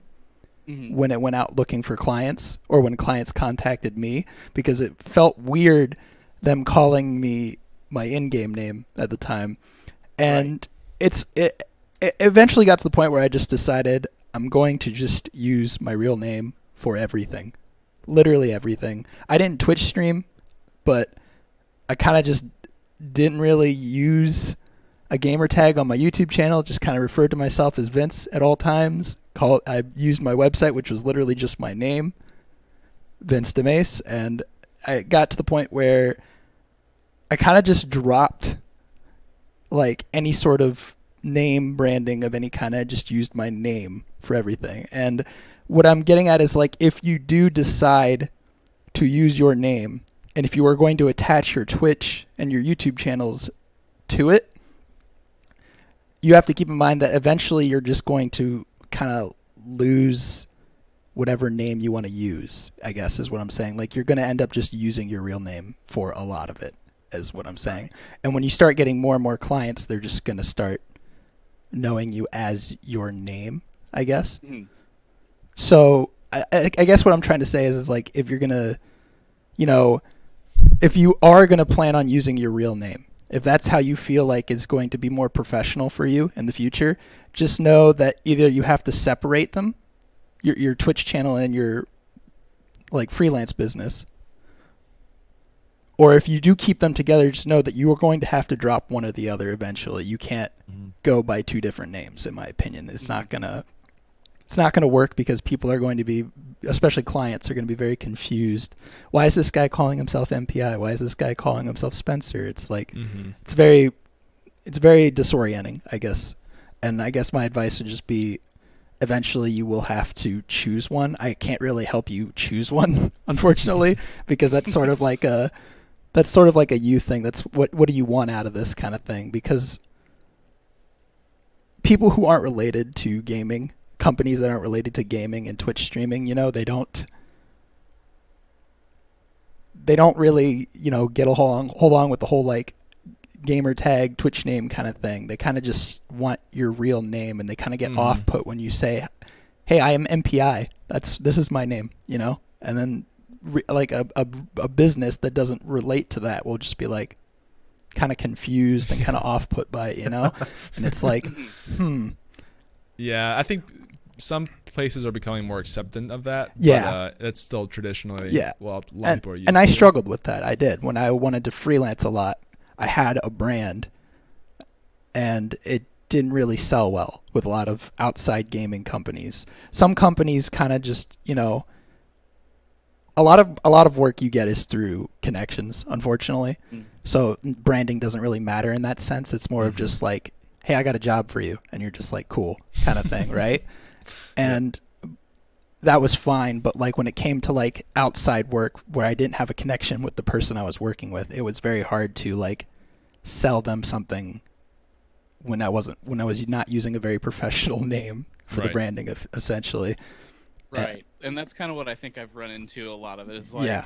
when it went out looking for clients, or when clients contacted me, because it felt weird them calling me my in-game name at the time. And it eventually got to the point where I just decided I'm going to just use my real name for everything. Literally everything. I didn't Twitch stream, but I kind of just didn't really use a gamer tag on my YouTube channel. Just kind of referred to myself as Vince at all times. I used my website, which was literally just my name, Vince DeMace, and I got to the point where I kind of just dropped like any sort of name branding of any kind. I just used my name for everything. And what I'm getting at is like, if you do decide to use your name, and if you are going to attach your Twitch and your YouTube channels to it, you have to keep in mind that eventually you're just going to kind of lose whatever name you want to use, I guess is what I'm saying. Like, you're going to end up just using your real name for a lot of it, is what I'm saying. And when you start getting more and more clients, they're just going to start knowing you as your name, I guess. Mm-hmm. So I guess what I'm trying to say is like, if you're going to, you know, if you are going to plan on using your real name, if that's how you feel like is going to be more professional for you in the future, just know that either you have to separate them, your Twitch channel and your like freelance business, or if you do keep them together, just know that you are going to have to drop one or the other eventually. You can't go by two different names, in my opinion. It's not gonna work, because people are going to be, especially clients, are going to be very confused. Why is this guy calling himself MPI? Why is this guy calling himself Spencer? It's like it's very disorienting, I guess. And I guess my advice would just be, eventually you will have to choose one. I can't really help you choose one, unfortunately, because that's sort of like a you thing. That's what do you want out of this kind of thing? Because people who aren't related to gaming, companies that aren't related to gaming and Twitch streaming, you know, they don't really, you know, get along with the whole like gamer tag Twitch name kind of thing. They kind of just want your real name, and they kind of get off put when you say, hey, I am MPI, this is my name, you know. And then like a business that doesn't relate to that will just be like kind of confused and kind of off put by it, you know. And it's like yeah, I think some places are becoming more acceptant of that. Yeah, but it's still traditionally well, a lot of people are used and I to struggled with that. I did when I wanted to freelance a lot. I had a brand, and it didn't really sell well with a lot of outside gaming companies. Some companies kind of just, you know, a lot of work you get is through connections, unfortunately. So branding doesn't really matter in that sense. It's more of just like, hey, I got a job for you, and you're just like, cool, kind of thing, right? And that was fine, but like when it came to like outside work where I didn't have a connection with the person I was working with, it was very hard to like sell them something when I was not using a very professional name for the branding, essentially. Right. And that's kind of what I think I've run into a lot of it, is like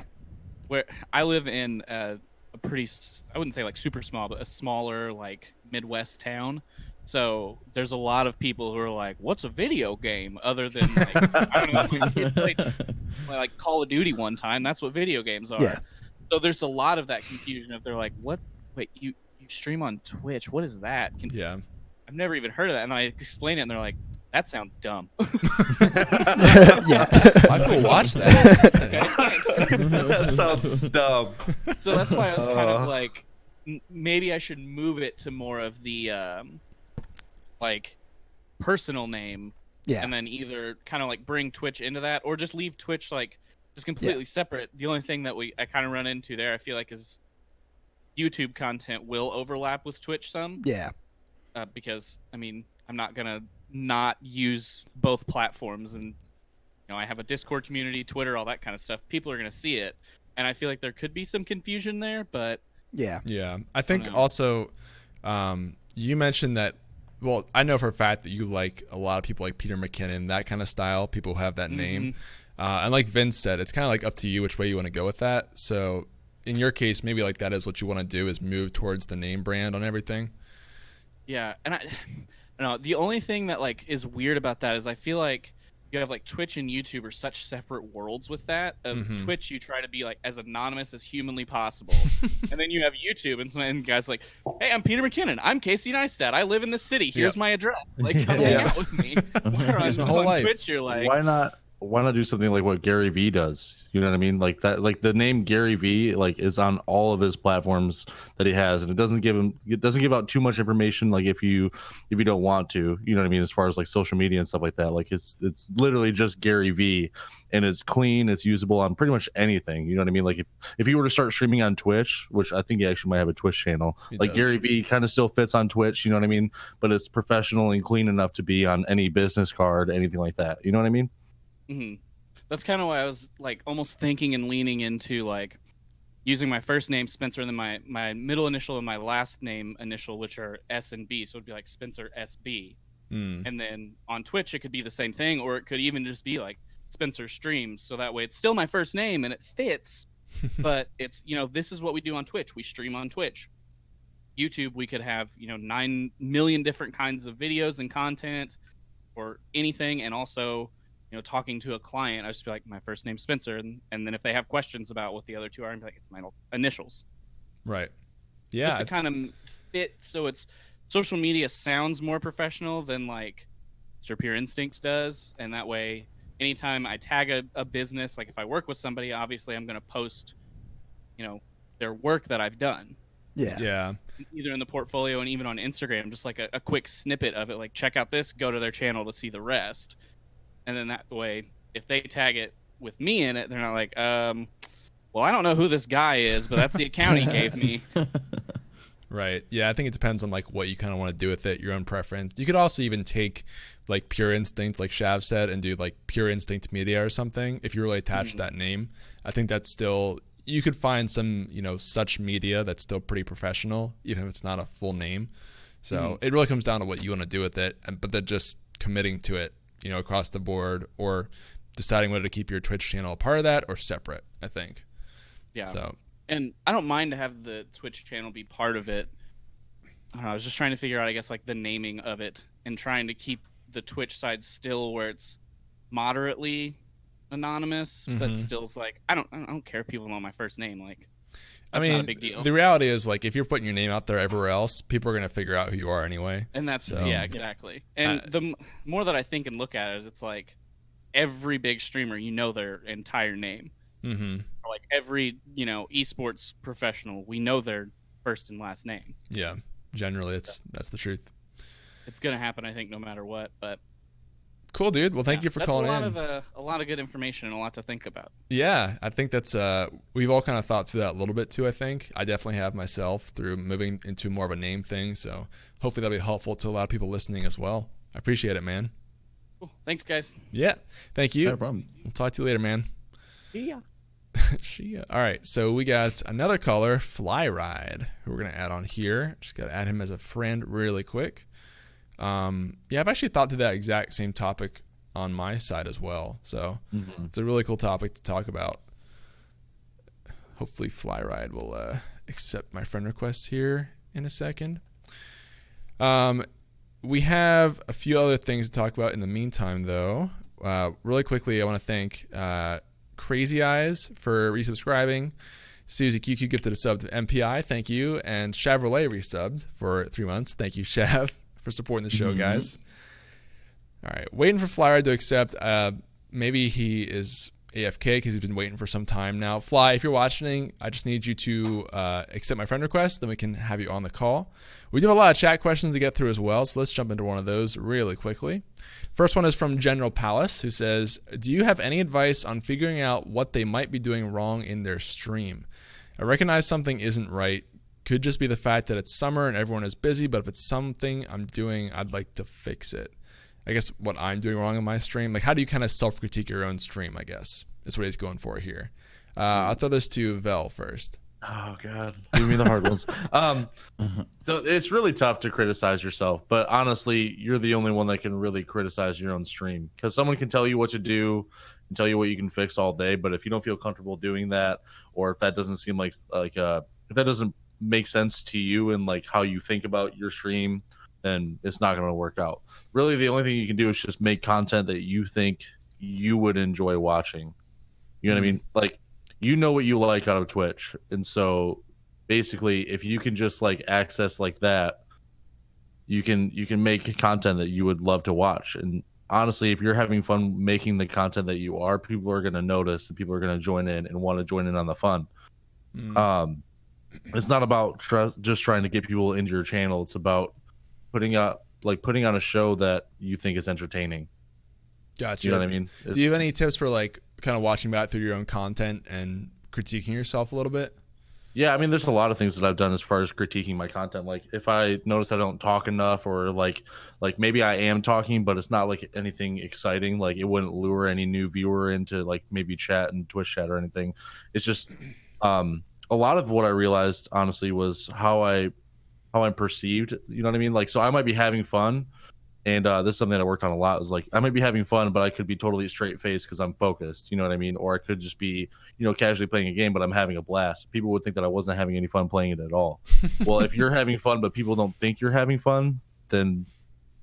where I live in a pretty, I wouldn't say like super small, but a smaller like Midwest town. So there's a lot of people who are like, what's a video game other than like, I don't know, like Call of Duty one time. That's what video games are. Yeah. So there's a lot of that confusion if they're like, what? Wait, you stream on Twitch? What is that? I've never even heard of that. And I explain it, and they're like, that sounds dumb. Yeah. I could watch that. That sounds dumb. So that's why I was kind of like, maybe I should move it to more of the like personal name, and then either kind of like bring Twitch into that, or just leave Twitch like just completely separate. The only thing that I kind of run into there, I feel like, is YouTube content will overlap with Twitch some. Yeah. Because I mean, I'm not gonna not use both platforms, and you know, I have a Discord community, Twitter, all that kind of stuff. People are gonna see it, and I feel like there could be some confusion there, but yeah. I think also, you mentioned that. Well, I know for a fact that you like a lot of people like Peter McKinnon, that kind of style, people who have that name. And like Vince said, it's kind of like up to you which way you want to go with that. So in your case, maybe like that is what you want to do, is move towards the name brand on everything. Yeah, and I know the only thing that like is weird about that is I feel like you have like Twitch and YouTube are such separate worlds with that. Twitch, you try to be like as anonymous as humanly possible, and then you have YouTube, and guys like, hey, I'm Peter McKinnon, I'm Casey Neistat, I live in this city, here's my address, like come hang out with me. Whereas my whole life. Twitch, you're like, why not do something like what Gary Vee does? You know what I mean? Like that, like the name Gary Vee, like is on all of his platforms that he has, and it doesn't give out too much information. Like if you don't want to, you know what I mean? As far as like social media and stuff like that, like it's literally just Gary Vee, and it's clean, it's usable on pretty much anything. You know what I mean? Like if you were to start streaming on Twitch, which I think he actually might have a Twitch channel, like Gary Vee kind of still fits on Twitch. You know what I mean? But it's professional and clean enough to be on any business card, anything like that. You know what I mean? That's kind of why I was like almost thinking and leaning into like using my first name Spencer and then my middle initial and my last name initial, which are S and B, so it'd be like Spencer SB. And then on Twitch it could be the same thing, or it could even just be like Spencer Streams, so that way it's still my first name and it fits. But it's, you know, this is what we do on Twitch. We stream on Twitch. YouTube, we could have, you know, 9 million different kinds of videos and content or anything, and also, you know, talking to a client, I just be like, my first name's Spencer, and then if they have questions about what the other two are, I'm like, it's my initials. Right. Yeah. Just to kind of fit, so it's social media sounds more professional than like Mr. Pure Instinct does, and that way, anytime I tag a business, like if I work with somebody, obviously I'm going to post, you know, their work that I've done. Yeah. Either in the portfolio and even on Instagram, just like a quick snippet of it, like check out this, go to their channel to see the rest. And then that way, if they tag it with me in it, they're not like, well, I don't know who this guy is, but that's the account he gave me. Right. Yeah, I think it depends on like what you kind of want to do with it, your own preference. You could also even take like Pure Instinct, like Shav said, and do like Pure Instinct Media or something if you really attach that name. I think that's still, you could find some, you know, such media that's still pretty professional, even if it's not a full name. So it really comes down to what you want to do with it, but then just committing to it, you know, across the board, or deciding whether to keep your Twitch channel a part of that or separate, I think. Yeah. So. And I don't mind to have the Twitch channel be part of it. I don't know, I was just trying to figure out, I guess, like the naming of it and trying to keep the Twitch side still where it's moderately anonymous, but still it's like, I don't care if people know my first name. Like, that's not a big deal. The reality is, like, if you're putting your name out there everywhere else, people are going to figure out who you are anyway. And that's, yeah, exactly. And the more that I think and look at it, is it's like every big streamer, you know their entire name. Or like every, you know, esports professional, we know their first and last name. Yeah, generally that's the truth. It's gonna happen, I think, no matter what. But cool, dude. Well, thank you for calling in. A lot of good information and a lot to think about. Yeah, I think that's we've all kind of thought through that a little bit too. I think I definitely have myself through moving into more of a name thing. So hopefully that'll be helpful to a lot of people listening as well. I appreciate it, man. Cool. Thanks, guys. Yeah, thank you. No problem. We'll talk to you later, man. Yeah. All right, so we got another caller, Flyride, who we're gonna add on here. Just gotta add him as a friend really quick. Yeah, I've actually thought through that exact same topic on my side as well. So it's a really cool topic to talk about. Hopefully Flyride will accept my friend request here in a second. We have a few other things to talk about in the meantime, though. Really quickly, I want to thank Crazy Eyes for resubscribing. Susie QQ gifted a sub to MPI. Thank you. And Shavrolet resubbed for 3 months. Thank you, Shav, for supporting the show, guys. All right. Waiting for Flyer to accept. Maybe he is AFK because he's been waiting for some time now. Fly, if you're watching, I just need you to accept my friend request. Then we can have you on the call. We do have a lot of chat questions to get through as well. So let's jump into one of those really quickly. First one is from General Palace, who says, do you have any advice on figuring out what they might be doing wrong in their stream? I recognize something isn't right. Could just be the fact that it's summer and everyone is busy, but if it's something I'm doing, I'd like to fix it. I guess what I'm doing wrong in my stream, like how do you kind of self-critique your own stream, I guess, is what he's going for here. I'll throw this to Vel first. Oh God, give me the hard ones. So it's really tough to criticize yourself, but honestly, you're the only one that can really criticize your own stream, because someone can tell you what to do and tell you what you can fix all day, but if you don't feel comfortable doing that, or if that doesn't seem like if that doesn't make sense to you and like how you think about your stream, then it's not going to work out. Really, the only thing you can do is just make content that you think you would enjoy watching. You know what I mean? Like, you know what you like out of Twitch, and so basically if you can just like access like that, you can make content that you would love to watch. And honestly, if you're having fun making the content that you are, people are going to notice and people are going to join in and want to join in on the fun. It's not about just trying to get people into your channel. It's about putting on a show that you think is entertaining. Gotcha. You know what I mean? Do you have any tips for like kind of watching back through your own content and critiquing yourself a little bit? Yeah, I mean, there's a lot of things that I've done as far as critiquing my content. Like if I notice I don't talk enough, or like maybe I am talking, but it's not like anything exciting. Like it wouldn't lure any new viewer into like maybe chat and Twitch chat or anything. It's just a lot of what I realized honestly was how I'm perceived. You know what I mean? Like so I might be having fun, and this is something that I worked on a lot. Is like I might be having fun, but I could be totally straight faced because I'm focused. You know what I mean? Or I could just be, casually playing a game, but I'm having a blast. People would think that I wasn't having any fun playing it at all. Well, if you're having fun, but people don't think you're having fun, then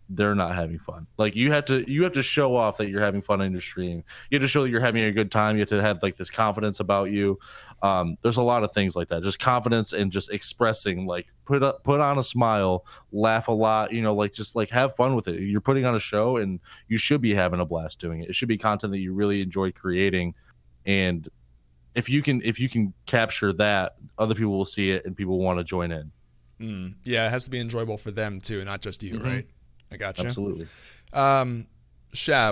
they're not having fun. Like you have to show off that you're having fun in your stream. You have to show that you're having a good time. You have to have like this confidence about you. There's a lot of things like that, just confidence and just expressing, like put on a smile, laugh a lot, like just like have fun with it. You're putting on a show and you should be having a blast doing it. It should be content that you really enjoy creating. And if you can capture that, other people will see it and people want to join in. Yeah, it has to be enjoyable for them too, not just you, right? I got you. Absolutely. Shav,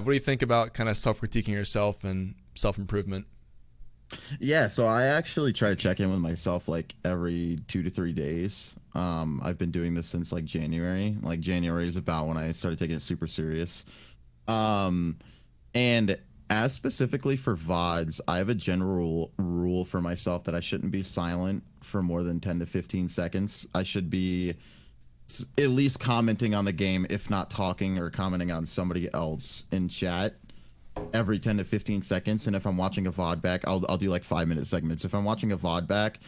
what do you think about kind of self-critiquing yourself and self-improvement? Yeah, so I actually try to check in with myself like every 2 to 3 days. I've been doing this since like January. Like January is about when I started taking it super serious. And as specifically for VODs, I have a general rule for myself that I shouldn't be silent for more than 10 to 15 seconds. I should be at least commenting on the game, if not talking or commenting on somebody else in chat every 10 to 15 seconds. And if I'm watching a VOD back, I'll do like 5-minute segments. If I'm watching a VOD back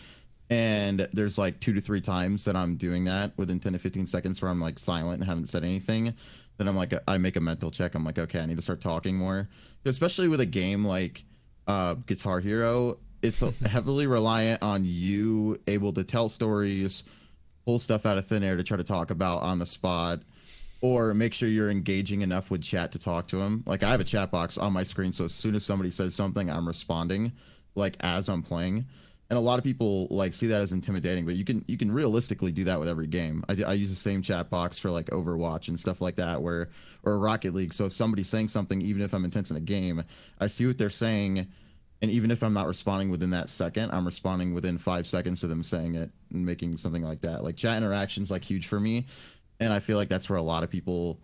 and there's like 2 to 3 times that I'm doing that within 10 to 15 seconds where I'm like silent and haven't said anything, then I'm like, I make a mental check. I'm like, okay, I need to start talking more. Especially with a game like Guitar Hero, it's heavily reliant on you able to tell stories, pull stuff out of thin air to try to talk about on the spot, or make sure you're engaging enough with chat to talk to them. Like I have a chat box on my screen, so as soon as somebody says something, I'm responding like as I'm playing. And a lot of people like see that as intimidating, but you can realistically do that with every game. I use the same chat box for like Overwatch and stuff like that, or Rocket League. So if somebody's saying something, even if I'm intense in a game, I see what they're saying, and even if I'm not responding within that second, I'm responding within 5 seconds of them saying it and making something like that. Like chat interaction's like huge for me, and I feel like that's where a lot of people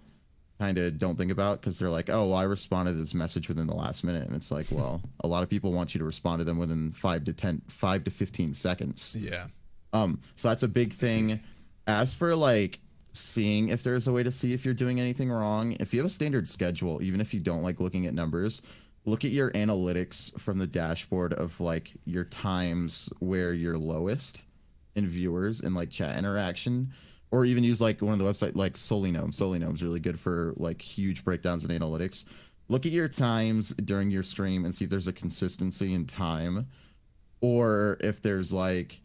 kind of don't think about, because they're like, oh, well, I responded to this message within the last minute, and it's like, well, a lot of people want you to respond to them within 5 to 15 seconds. Yeah. So that's a big thing. As for like seeing if there's a way to see if you're doing anything wrong, if you have a standard schedule, even if you don't like looking at numbers, look at your analytics from the dashboard of like your times where you're lowest in viewers and like chat interaction, or even use like one of the websites like Solinome. Solinome's really good for like huge breakdowns in analytics. Look at your times during your stream and see if there's a consistency in time, or if there's like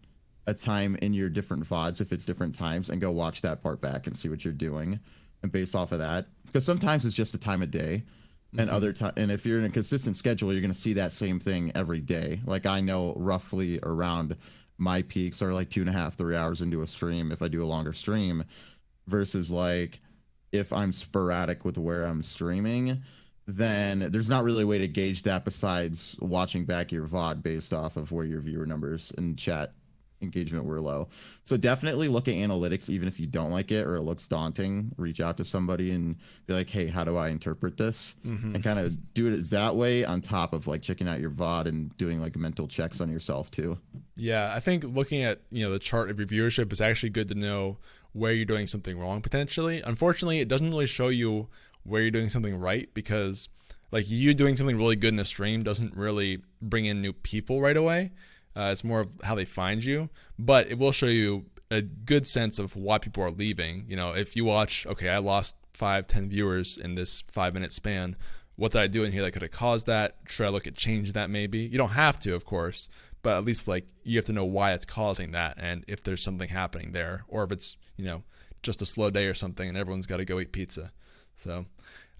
a time in your different VODs, if it's different times, and go watch that part back and see what you're doing. And based off of that, because sometimes it's just a time of day. And other time, and if you're in a consistent schedule, you're going to see that same thing every day. Like I know roughly around my peaks are like 2.5, 3 hours into a stream if I do a longer stream, versus like if I'm sporadic with where I'm streaming, then there's not really a way to gauge that besides watching back your VOD based off of where your viewer numbers and chat engagement were low. So definitely look at analytics, even if you don't like it or it looks daunting. Reach out to somebody and be like, hey, how do I interpret this? And kind of do it that way, on top of like checking out your VOD and doing like mental checks on yourself too. Yeah, I think looking at the chart of your viewership is actually good to know where you're doing something wrong potentially. Unfortunately, it doesn't really show you where you're doing something right, because like you doing something really good in a stream doesn't really bring in new people right away. It's more of how they find you, but it will show you a good sense of why people are leaving. If you watch, okay, I lost 5-10 viewers in this 5-minute span. What did I do in here that could have caused that? Should I look at change that maybe? You don't have to, of course, but at least like you have to know why it's causing that, and if there's something happening there, or if it's, just a slow day or something and everyone's got to go eat pizza. So,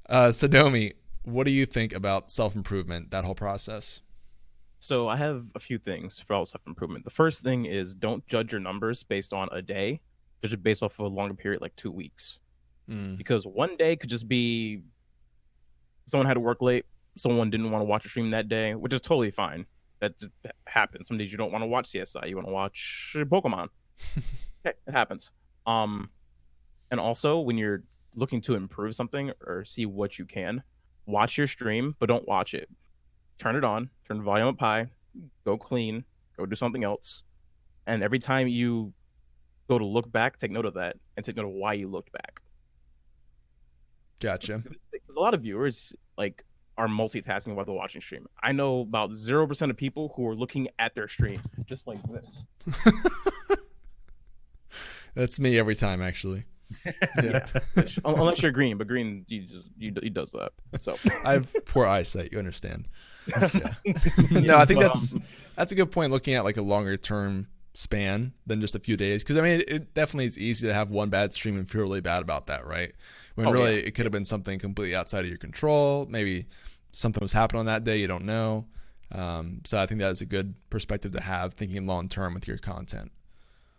Sodomi, what do you think about self-improvement, that whole process? So I have a few things for all self-improvement. The first thing is, don't judge your numbers based on a day. Judge it based off of a longer period, like 2 weeks. Because one day could just be someone had to work late, someone didn't want to watch a stream that day, which is totally fine. That just happens. Some days you don't want to watch CSI. You want to watch Pokemon. Okay, it happens. And also when you're looking to improve something or see what you can, watch your stream, but don't watch it. Turn it on, turn the volume up high, go clean, go do something else. And every time you go to look back, take note of that and take note of why you looked back. Gotcha. Because a lot of viewers like are multitasking while they're watching stream. I know about 0% of people who are looking at their stream just like this. That's me every time, actually. Yeah. Unless you're green, but green he does that. So I have poor eyesight. You understand? Yeah. No, I think that's a good point. Looking at like a longer term span than just a few days, because I mean, it definitely is easy to have one bad stream and feel really bad about that, right? When really it could have been something completely outside of your control. Maybe something was happening on that day, you don't know. So I think that is a good perspective to have, thinking long term with your content.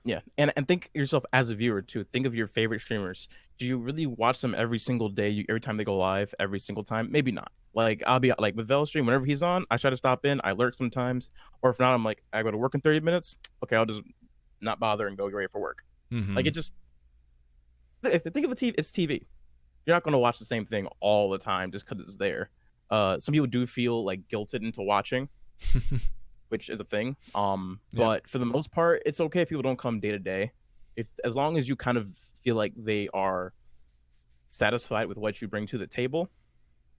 Yeah, and think yourself as a viewer too. Think of your favorite streamers. Do you really watch them every single day, every time they go live, every single time? Maybe not. Like I'll be like with Vel's stream, whenever he's on, I try to stop in. I lurk sometimes, or if not, I'm like, I go to work in 30 minutes. Okay, I'll just not bother and go get ready for work. Mm-hmm. Like it just think of it's TV. You're not going to watch the same thing all the time just because it's there. Some people do feel like guilted into watching. Which is a thing. But for the most part, it's okay if people don't come day to day. As long as you kind of feel like they are satisfied with what you bring to the table,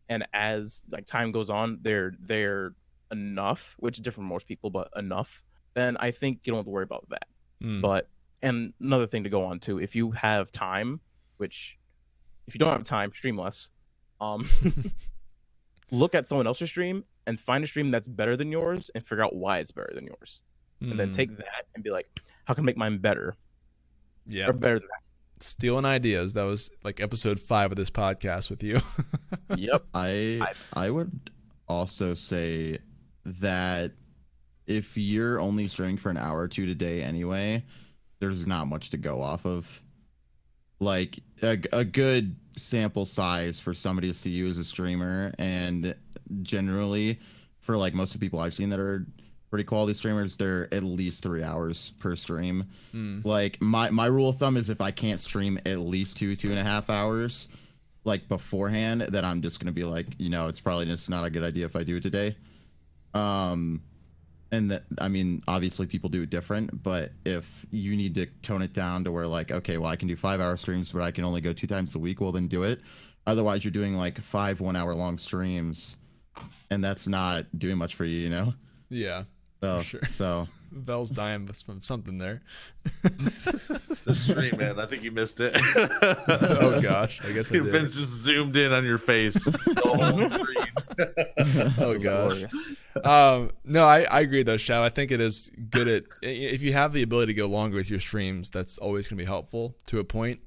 and as like time goes on, they're enough, which is different from most people, but enough, then I think you don't have to worry about that. But and another thing to go on to, if you have time, which if you don't have time, stream less. Look at someone else's stream and find a stream that's better than yours and figure out why it's better than yours. And then take that and be like, how can I make mine better? Yeah. Or better than that. Stealing ideas. That was like episode 5 of this podcast with you. Yep. I would also say that if you're only streaming for an hour or two today anyway, there's not much to go off of. Like a good sample size for somebody to see you as a streamer, and generally for like most of the people I've seen that are pretty quality streamers, they're at least 3 hours per stream. Like my rule of thumb is if I can't stream at least 2.5 hours like beforehand, then I'm just gonna be like, it's probably just not a good idea if I do it today. And that, I mean, obviously people do it different, but if you need to tone it down to where like, okay, well I can do 5-hour streams, but I can only go 2 times a week, well then do it. Otherwise you're doing like 5 1-hour-long streams, and that's not doing much for you, Yeah, So, for sure. So Vel's dying from something there. The stream, man. I think you missed it. Oh gosh, I guess I did. Vince just zoomed in on your face. The whole screen. Oh gosh. No, I agree though, Shaw. I think it is good if you have the ability to go longer with your streams, that's always going to be helpful to a point.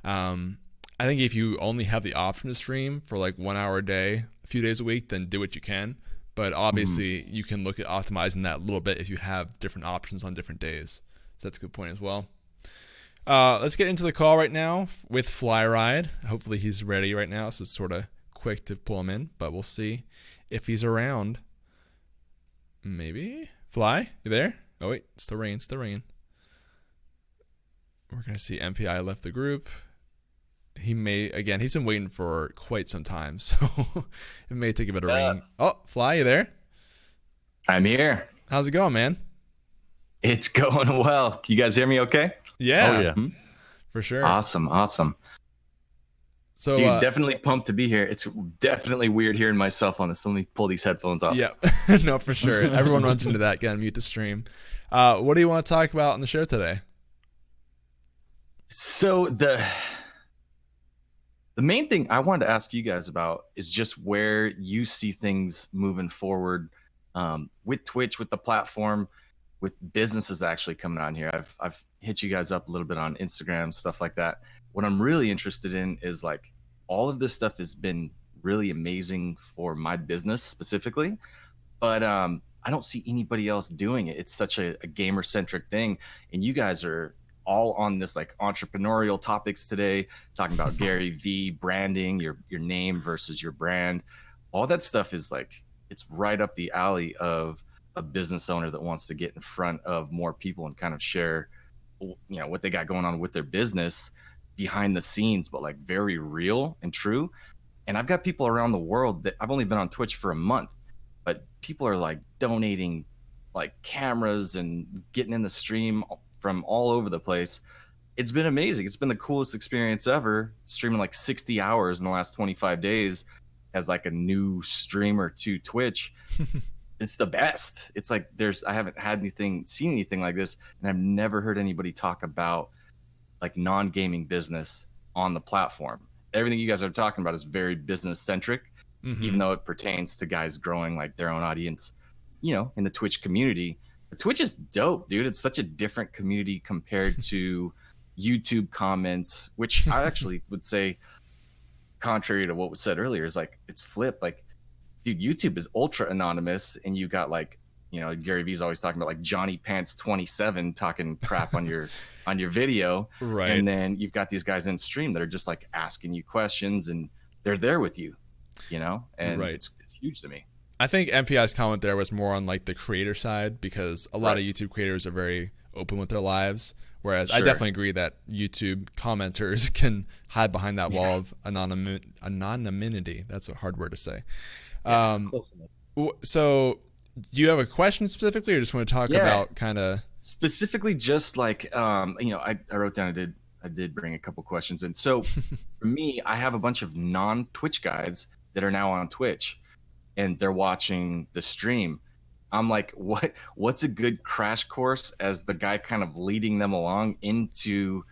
I think if you only have the option to stream for like 1 hour a day, a few days a week, then do what you can. But obviously you can look at optimizing that a little bit if you have different options on different days. So that's a good point as well. Let's get into the call right now with Flyride. Hopefully he's ready right now. So it's sort of quick to pull him in, but we'll see if he's around. Maybe. Fly, you there? Oh wait, still rain. We're going to see MPI left the group. He may, again, he's been waiting for quite some time, so it may take a bit of ring. Oh, Fly, you there? I'm here. How's it going, man? It's going well. Can you guys hear me okay? Yeah. Oh, yeah. For sure. Awesome. So, Dude, definitely pumped to be here. It's definitely weird hearing myself on this. Let me pull these headphones off. Yeah. No, for sure. Everyone runs into that. Gotta mute the stream. What do you want to talk about on the show today? So the main thing I wanted to ask you guys about is just where you see things moving forward with Twitch, with the platform, with businesses actually coming on here. I've hit you guys up a little bit on Instagram, stuff like that. What I'm really interested in is like all of this stuff has been really amazing for my business specifically, but I don't see anybody else doing it. It's such a gamer centric thing, and you guys are all on this like entrepreneurial topics today, talking about Gary V, branding, your name versus your brand. All that stuff is like, it's right up the alley of a business owner that wants to get in front of more people and kind of share, what they got going on with their business behind the scenes, but like very real and true. And I've got people around the world that I've only been on Twitch for a month, but people are like donating like cameras and getting in the stream from all over the place. It's been amazing. It's been the coolest experience ever, streaming like 60 hours in the last 25 days as like a new streamer to Twitch. It's the best. It's like I haven't seen anything like this, and I've never heard anybody talk about like non-gaming business on the platform. Everything you guys are talking about is very business centric, even though it pertains to guys growing like their own audience, in the Twitch community. But Twitch is dope, dude. It's such a different community compared to YouTube comments, which I actually would say, contrary to what was said earlier, is like it's flipped. Like, dude, YouTube is ultra anonymous, and you got like, Gary Vee's always talking about like Johnny Pants 27 talking crap on your video, right? And then you've got these guys in stream that are just like asking you questions, and they're there with you, and right. It's huge to me. I think MPI's comment there was more on like the creator side, because a lot of YouTube creators are very open with their lives. Whereas I definitely agree that YouTube commenters can hide behind that wall of anonymity. That's a hard word to say. So do you have a question specifically, or just want to talk about kind of specifically just like, I wrote down, I did bring a couple questions. And so for me, I have a bunch of non-Twitch guys that are now on Twitch, and they're watching the stream. I'm like, what's a good crash course as the guy kind of leading them along into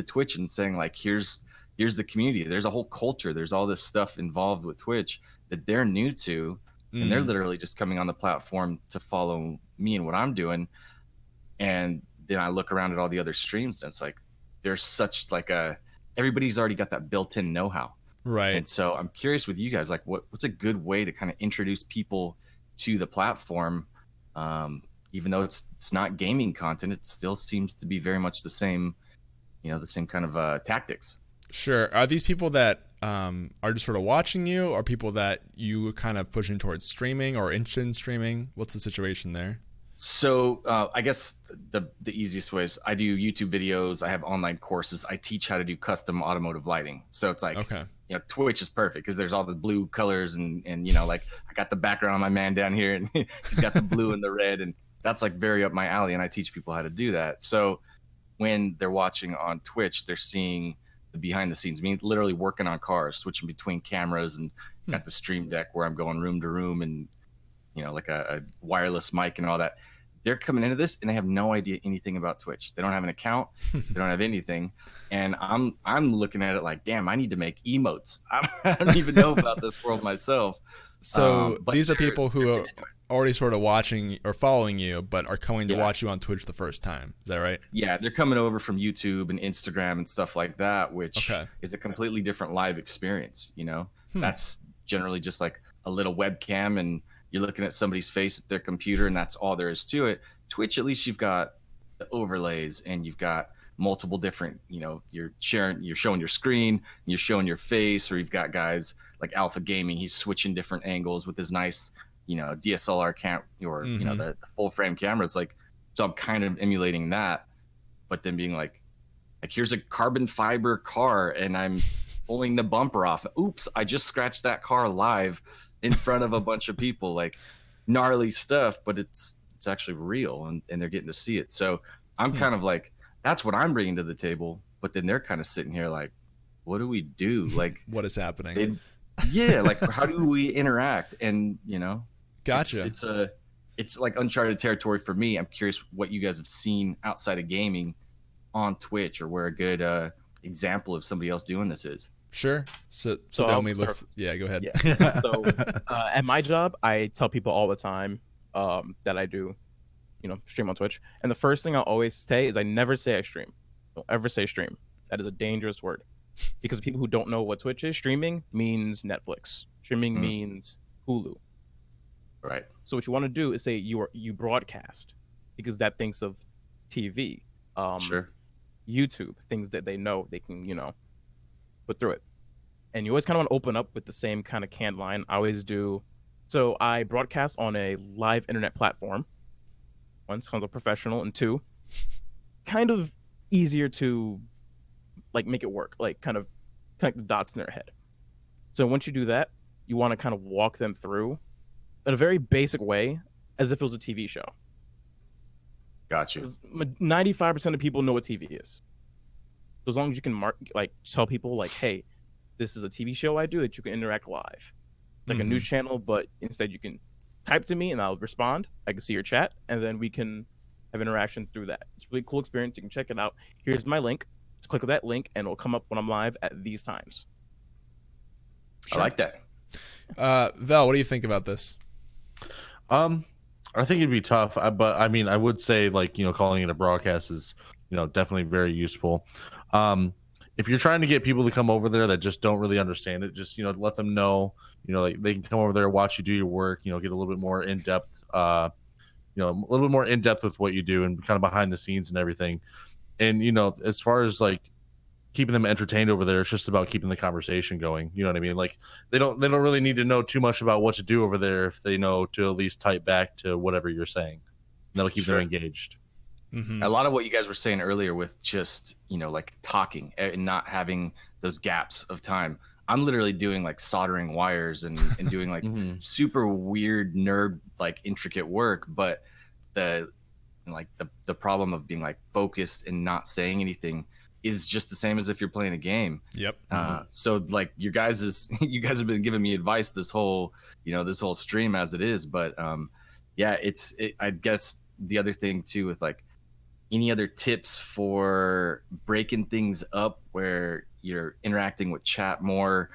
Twitch and saying like, here's the community. There's a whole culture. There's all this stuff involved with Twitch that they're new to, and they're literally just coming on the platform to follow me and what I'm doing. And then I look around at all the other streams, and it's like, there's such like everybody's already got that built-in know-how. Right. And so I'm curious with you guys, like what's a good way to kind of introduce people to the platform, even though it's not gaming content, it still seems to be very much the same, the same kind of tactics. Sure. Are these people that are just sort of watching you, or people that you kind of pushing towards streaming or interested in streaming? What's the situation there? So I guess the easiest way is I do YouTube videos. I have online courses. I teach how to do custom automotive lighting. So it's like, Twitch is perfect because there's all the blue colors and like I got the background on my man down here, and he's got the blue and the red, and that's like very up my alley, and I teach people how to do that. So when they're watching on Twitch, they're seeing the behind the scenes, me literally working on cars, switching between cameras, and got the stream deck where I'm going room to room, and like a wireless mic and all that. They're coming into this and they have no idea anything about Twitch. They don't have an account. They don't have anything. And I'm looking at it like, damn, I need to make emotes. I don't even know about this world myself. So these are people who are already sort of watching or following you, but are coming to watch you on Twitch the first time. Is that right? Yeah, they're coming over from YouTube and Instagram and stuff like that, which is a completely different live experience. That's generally just like a little webcam, and you're looking at somebody's face at their computer, and that's all there is to it. Twitch, at least you've got the overlays, and you've got multiple different, you're showing your screen, you're showing your face, or you've got guys like Alpha Gaming. He's switching different angles with his nice, DSLR cam, or the full frame cameras. Like, so I'm kind of emulating that, but then being like here's a carbon fiber car, and I'm pulling the bumper off. Oops, I just scratched that car live in front of a bunch of people. Like, gnarly stuff, but it's actually real, and they're getting to see it. So I'm kind of like, that's what I'm bringing to the table. But then they're kind of sitting here like, what do we do? Like, what is happening? Like, how do we interact? And gotcha. It's like uncharted territory for me. I'm curious what you guys have seen outside of gaming on Twitch, or where a good example of somebody else doing this is. Sure. So yeah, go ahead. Yeah. So at my job, I tell people all the time that I do, stream on Twitch. And the first thing I'll always say is I never say I stream. Don't ever say stream. That is a dangerous word, because people who don't know what Twitch is, streaming means Netflix. Streaming means Hulu. Right. So what you want to do is say you broadcast, because that thinks of TV. Sure. YouTube, things that they know they can, put through it. And you always kind of want to open up with the same kind of canned line. I always do So I broadcast on a live internet platform. One, sounds professional, and two, kind of easier to like make it work, like kind of connect the dots in their head. So once you do that, you want to kind of walk them through in a very basic way, as if it was a TV show. Gotcha. 95% of people know what TV is. So as long as you can tell people like, hey, this is a TV show I do that you can interact live. It's like a news channel, but instead you can type to me and I'll respond. I can see your chat, and then we can have interaction through that. It's a really cool experience. You can check it out. Here's my link. Just click on that link and it'll come up when I'm live at these times. I like that. Vel, what do you think about this? I think it'd be tough, but I mean, I would say like, calling it a broadcast is, definitely very useful. If you're trying to get people to come over there that just don't really understand it, just, let them know, like they can come over there, watch you do your work, get a little bit more in depth, a little bit more in depth with what you do and kind of behind the scenes and everything. And, as far as like keeping them entertained over there, it's just about keeping the conversation going. You know what I mean? Like they don't really need to know too much about what to do over there if they know to at least type back to whatever you're saying. That'll keep them engaged. A lot of what you guys were saying earlier with just, like talking and not having those gaps of time. I'm literally doing like soldering wires and doing like super weird nerd, like intricate work. But the problem of being like focused and not saying anything is just the same as if you're playing a game. Yep. So like you guys have been giving me advice this whole stream as it is. But yeah, I guess the other thing too with like any other tips for breaking things up where you're interacting with chat more,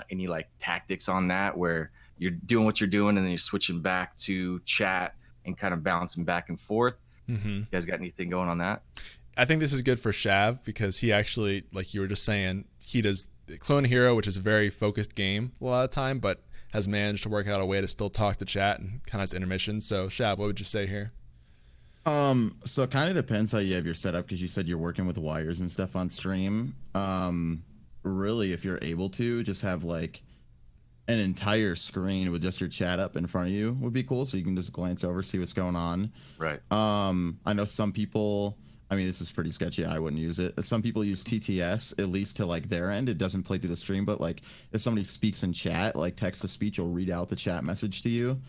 any like tactics on that where you're doing what you're doing and then you're switching back to chat and kind of bouncing back and forth. You guys got anything going on that? I think this is good for Shav because he actually, like you were just saying, he does Clone Hero, which is a very focused game a lot of time, but has managed to work out a way to still talk to chat and kind of has intermission. So Shav, what would you say here? So it kind of depends how you have your setup because you said you're working with wires and stuff on stream. Really, if you're able to, just have like an entire screen with just your chat up in front of you would be cool. So you can just glance over, see what's going on. Right. I know some people, I mean, this is pretty sketchy. I wouldn't use it. Some people use TTS, at least to like their end. It doesn't play through the stream, but like if somebody speaks in chat, like text to speech, will read out the chat message to you.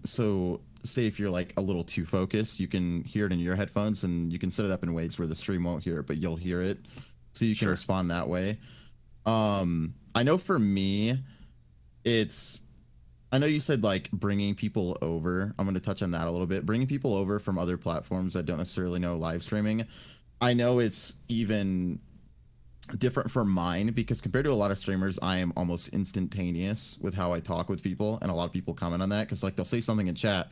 So say if you're like a little too focused, you can hear it in your headphones and you can set it up in ways where the stream won't hear it, but you'll hear it. So you can respond that way. I know for me, I know you said like bringing people over. I'm going to touch on that a little bit. Bringing people over from other platforms that don't necessarily know live streaming. I know it's even different for mine because compared to a lot of streamers, I am almost instantaneous with how I talk with people, and a lot of people comment on that because like they'll say something in chat,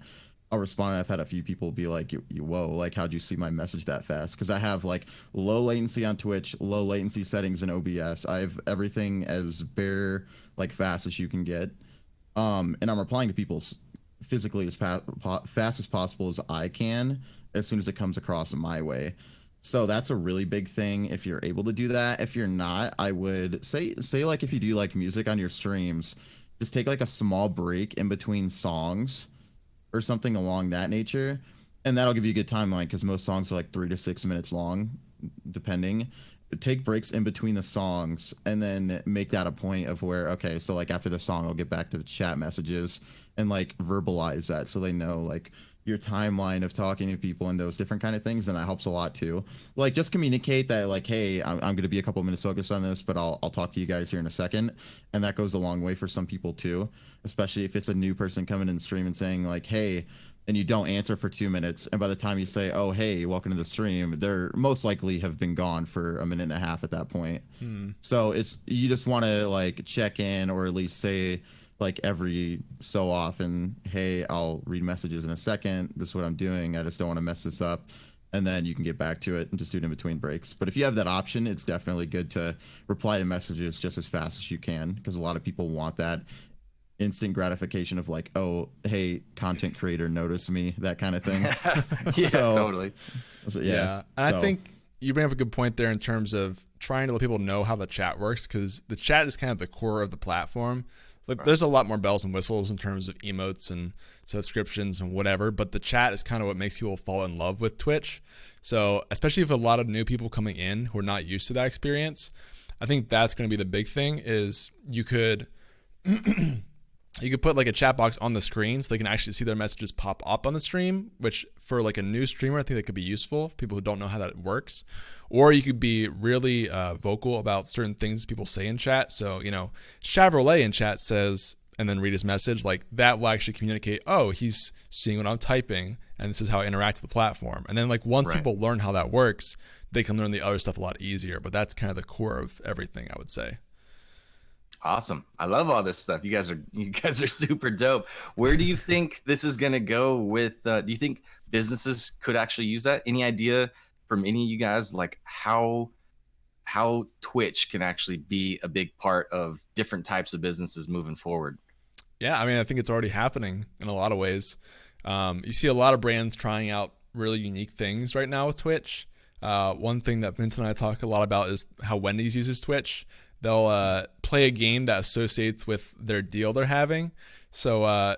I'll respond. I've had a few people be like, whoa, like how'd you see my message that fast? Because I have like low latency on Twitch, low latency settings in OBS. I have everything as bare like fast as you can get, and I'm replying to people physically as fast as possible as I can as soon as it comes across my way. So that's a really big thing if you're able to do that. If you're not, I would say like if you do like music on your streams, just take like a small break in between songs or something along that nature, and that'll give you a good timeline because most songs are like 3 to 6 minutes long, depending. Take breaks in between the songs and then make that a point of where, okay, so like after the song, I'll get back to chat messages and like verbalize that so they know like your timeline of talking to people and those different kind of things, and that helps a lot too. Like just communicate that like, hey, I'm going to be a couple minutes focused on this, but I'll talk to you guys here in a second, and that goes a long way for some people too, especially if it's a new person coming in the stream and saying like, hey, and you don't answer for 2 minutes, and by the time you say, oh hey, welcome to the stream, they're most likely have been gone for a minute and a half at that point. So you just want to like check in, or at least say like every so often, hey, I'll read messages in a second, this is what I'm doing, I just don't want to mess this up, and then you can get back to it and just do it in between breaks. But if you have that option, it's definitely good to reply to messages just as fast as you can, because a lot of people want that instant gratification of like, oh hey, content creator, notice me, that kind of thing. Yeah, totally. So, yeah. And I think you bring up a good point there in terms of trying to let people know how the chat works, because the chat is kind of the core of the platform. Like, there's a lot more bells and whistles in terms of emotes and subscriptions and whatever, but the chat is kind of what makes people fall in love with Twitch. So especially if a lot of new people coming in who are not used to that experience, I think that's going to be the big thing. Is you could you could put like a chat box on the screen so they can actually see their messages pop up on the stream, which for like a new streamer, I think that could be useful for people who don't know how that works. Or you could be really vocal about certain things people say in chat. So, you know, Shavrolet in chat says, and then read his message, like that will actually communicate, oh, he's seeing what I'm typing, and this is how I interact with the platform. And then like once people learn how that works, they can learn the other stuff a lot easier. But that's kind of the core of everything, I would say. Awesome. I love all this stuff. You guys are super dope. Where do you think this is going to go with, do you think businesses could actually use that? Any idea from any of you guys, like how Twitch can actually be a big part of different types of businesses moving forward? Yeah, I mean, I think it's already happening in a lot of ways. You see a lot of brands trying out really unique things right now with Twitch. One thing that Vince and I talk a lot about is how Wendy's uses Twitch. They'll play a game that associates with their deal they're having. So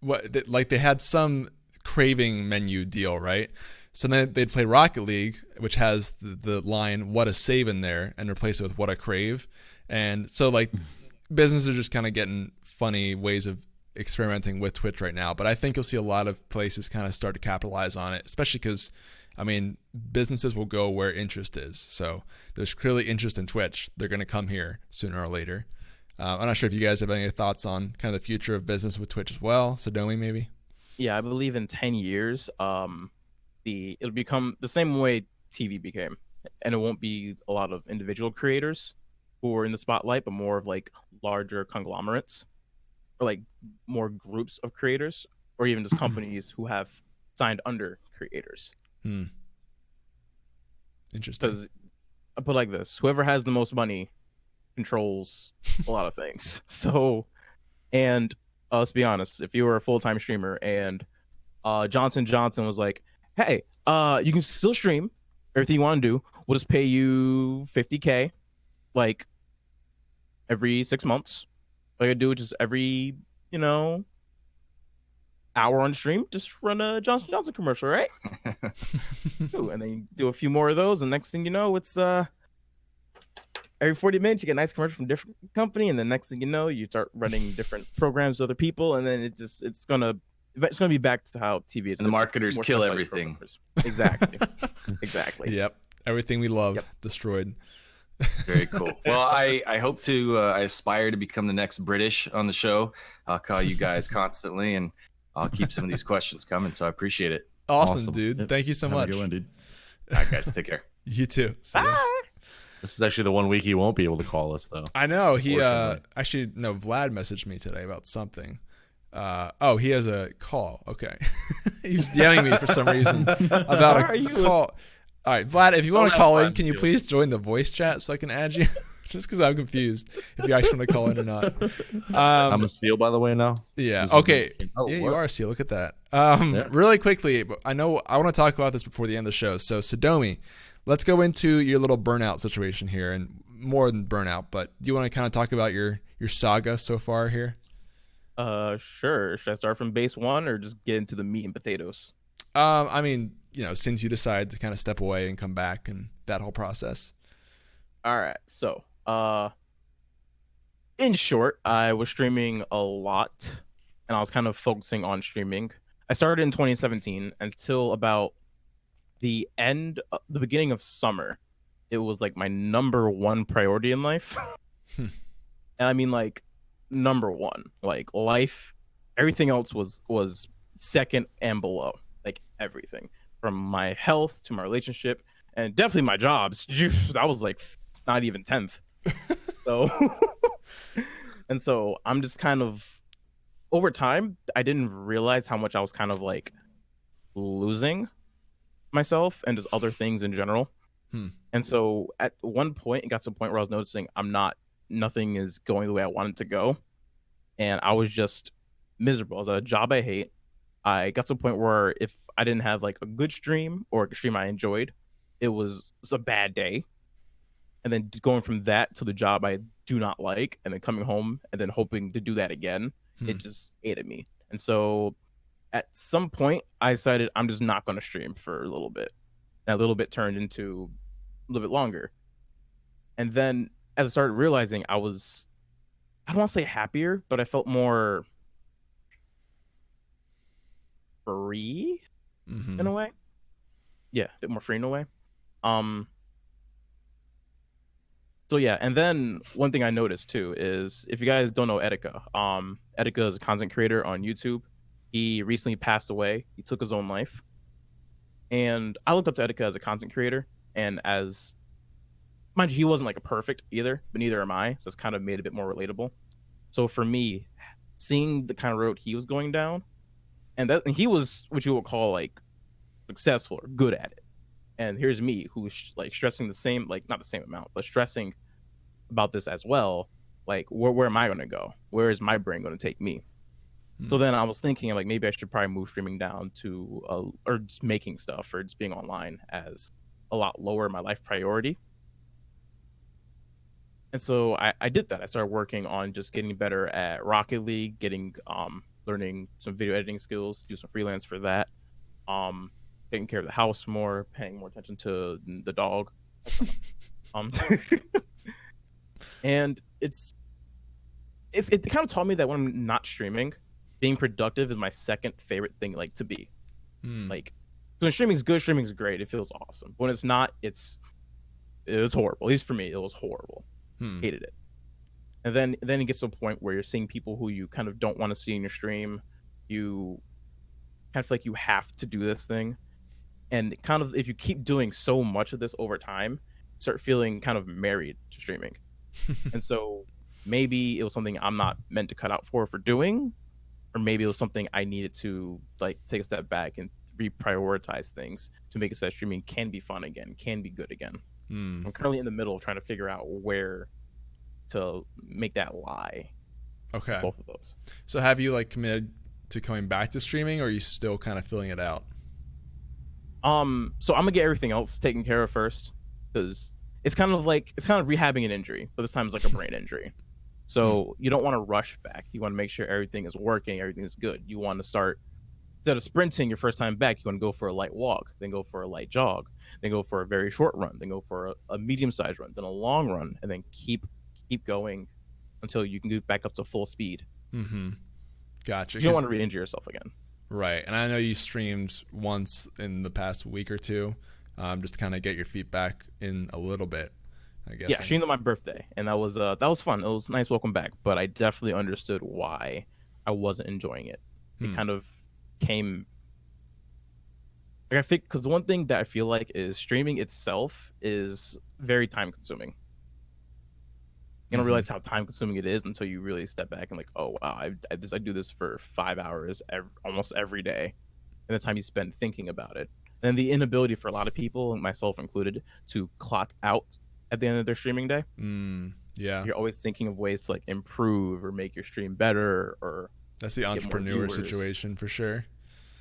they had some craving menu deal, right? So then they'd play Rocket League, which has the line "What a save" in there, and replace it with "What a crave." And so like businesses are just kind of getting funny ways of experimenting with Twitch right now. But I think you'll see a lot of places kind of start to capitalize on it, especially because, I mean, businesses will go where interest is. So there's clearly interest in Twitch. They're going to come here sooner or later. I'm not sure if you guys have any thoughts on kind of the future of business with Twitch as well. Sodomi, maybe? Yeah, I believe in 10 years, it'll become the same way TV became. And it won't be a lot of individual creators who are in the spotlight, but more of like larger conglomerates or like more groups of creators, or even just companies who have signed under creators. Interesting. Because I put it like this: whoever has the most money controls a lot of things. So, and let's be honest, if you were a full-time streamer and Johnson Johnson was like, "Hey, you can still stream everything you want to do. We'll just pay you $50K, like every 6 months. All you gotta do is just every, hour on stream, just run a Johnson Johnson commercial, right?" Ooh, and then you do a few more of those, and next thing you know, it's every 40 minutes you get a nice commercial from a different company, and the next thing you know, you start running different programs with other people, and then it's gonna be back to how TV is. And the marketers kill everything. Exactly. Exactly. Yep. Everything we love destroyed. Very cool. Well, I hope to I aspire to become the next British on the show. I'll call you guys constantly, and I'll keep some of these questions coming. So I appreciate it. Awesome. Dude. Thank you so Have much. a good one, dude. All right, guys, take care. You too. Bye. This is actually the one week he won't be able to call us, though. I know. He Unfortunately. actually, no, Vlad messaged me today about something. Oh, he has a call. Okay. He was DMing me for some reason about a call. All right, Vlad, if you want to call in, can you please join the voice chat so I can add you? Just because I'm confused if you actually want to call in or not. I'm a seal, by the way, now. Yeah. This is Okay. Oh, Yeah, you what? are a seal. Look at that. Really quickly, I know I want to talk about this before the end of the show. So, Sodomi, let's go into your little burnout situation here, and more than burnout. But do you want to kind of talk about your saga so far here? Sure. Should I start from base one or just get into the meat and potatoes? I mean, since you decided to kind of step away and come back and that whole process. All right. So, in short, I was streaming a lot, and I was kind of focusing on streaming. I started in 2017 until about the beginning of summer. It was like my number one priority in life. And I mean, like, number one, like life, everything else was second and below, like everything from my health to my relationship and definitely my jobs. That was like not even 10th. So, and so I'm just kind of, over time, I didn't realize how much I was kind of like losing myself and just other things in general. And so at one point, it got to a point where I was noticing nothing is going the way I wanted to go. And I was just miserable. I was at a job I hate. I got to a point where if I didn't have like a good stream or a stream I enjoyed, it was a bad day. And then going from that to the job I do not like, and then coming home and then hoping to do that again, it just ate at me. And so at some point I decided I'm just not going to stream for a little bit. That little bit turned into a little bit longer. And then as I started realizing, I don't want to say happier, but I felt more free in a way. Yeah, a bit more free in a way. So yeah, and then one thing I noticed too is, if you guys don't know Etika, Etika is a content creator on YouTube. He recently passed away. He took his own life. And I looked up to Etika as a content creator, and as, mind you, he wasn't like a perfect either, but neither am I. So it's kind of made it a bit more relatable. So for me, seeing the kind of road he was going down, and he was what you would call like successful or good at it. And here's me who's like stressing the same, like not the same amount, but stressing about this as well. Like, where am I going to go? Where is my brain going to take me? So then I was thinking, like, maybe I should probably move streaming down to, or just making stuff or just being online as a lot lower my life priority. And so I did that. I started working on just getting better at Rocket League, learning some video editing skills, do some freelance for that. Taking care of the house more, paying more attention to the dog. And it kind of taught me that when I'm not streaming, being productive is my second favorite thing like to be. Like, when streaming's good, streaming's great, it feels awesome. When it's not, it was horrible. At least for me, it was horrible. Hated it. And then it gets to a point where you're seeing people who you kind of don't want to see in your stream. You kind of feel like you have to do this thing. And kind of, if you keep doing so much of this over time, start feeling kind of married to streaming. And so maybe it was something I'm not meant to cut out for doing, or maybe it was something I needed to like take a step back and reprioritize things to make it so that streaming can be fun again, can be good again. I'm currently in the middle of trying to figure out where to make that lie. Okay. Both of those. So have you like committed to coming back to streaming, or are you still kind of filling it out? So I'm gonna get everything else taken care of first, because it's kind of rehabbing an injury, but this time it's like a brain injury. So you don't want to rush back. You want to make sure everything is working, everything is good. You want to start, instead of sprinting your first time back, you want to go for a light walk, then go for a light jog, then go for a very short run, then go for a medium-sized run, then a long run, and then keep going until you can get back up to full speed. Gotcha. You don't want to re-injure yourself again. Right. And I know you streamed once in the past week or two, just to kind of get your feet back in a little bit, I guess. Yeah, I streamed on my birthday, and that was fun. It was a nice welcome back, but I definitely understood why I wasn't enjoying it. It kind of came, like, I think, because the one thing that I feel like is streaming itself is very time consuming. You don't realize how time consuming it is until you really step back and like, oh wow, I do this for 5 hours almost every day, and the time you spend thinking about it, and the inability for a lot of people, myself included, to clock out at the end of their streaming day. Yeah, you're always thinking of ways to like improve or make your stream better, or that's the entrepreneur situation for sure.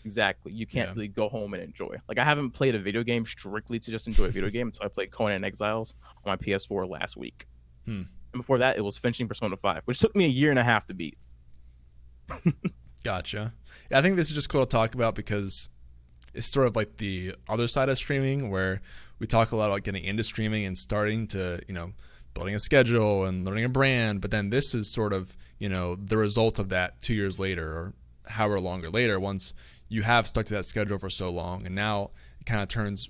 Exactly. You can't really go home and enjoy. Like, I haven't played a video game strictly to just enjoy a video game until I played Conan Exiles on my PS4 last week. And before that, it was finishing Persona 5, which took me a year and a half to beat. Gotcha. Yeah, I think this is just cool to talk about because it's sort of like the other side of streaming, where we talk a lot about getting into streaming and starting to, building a schedule and learning a brand. But then this is sort of, the result of that 2 years later, or however longer later, once you have stuck to that schedule for so long. And now it kind of turns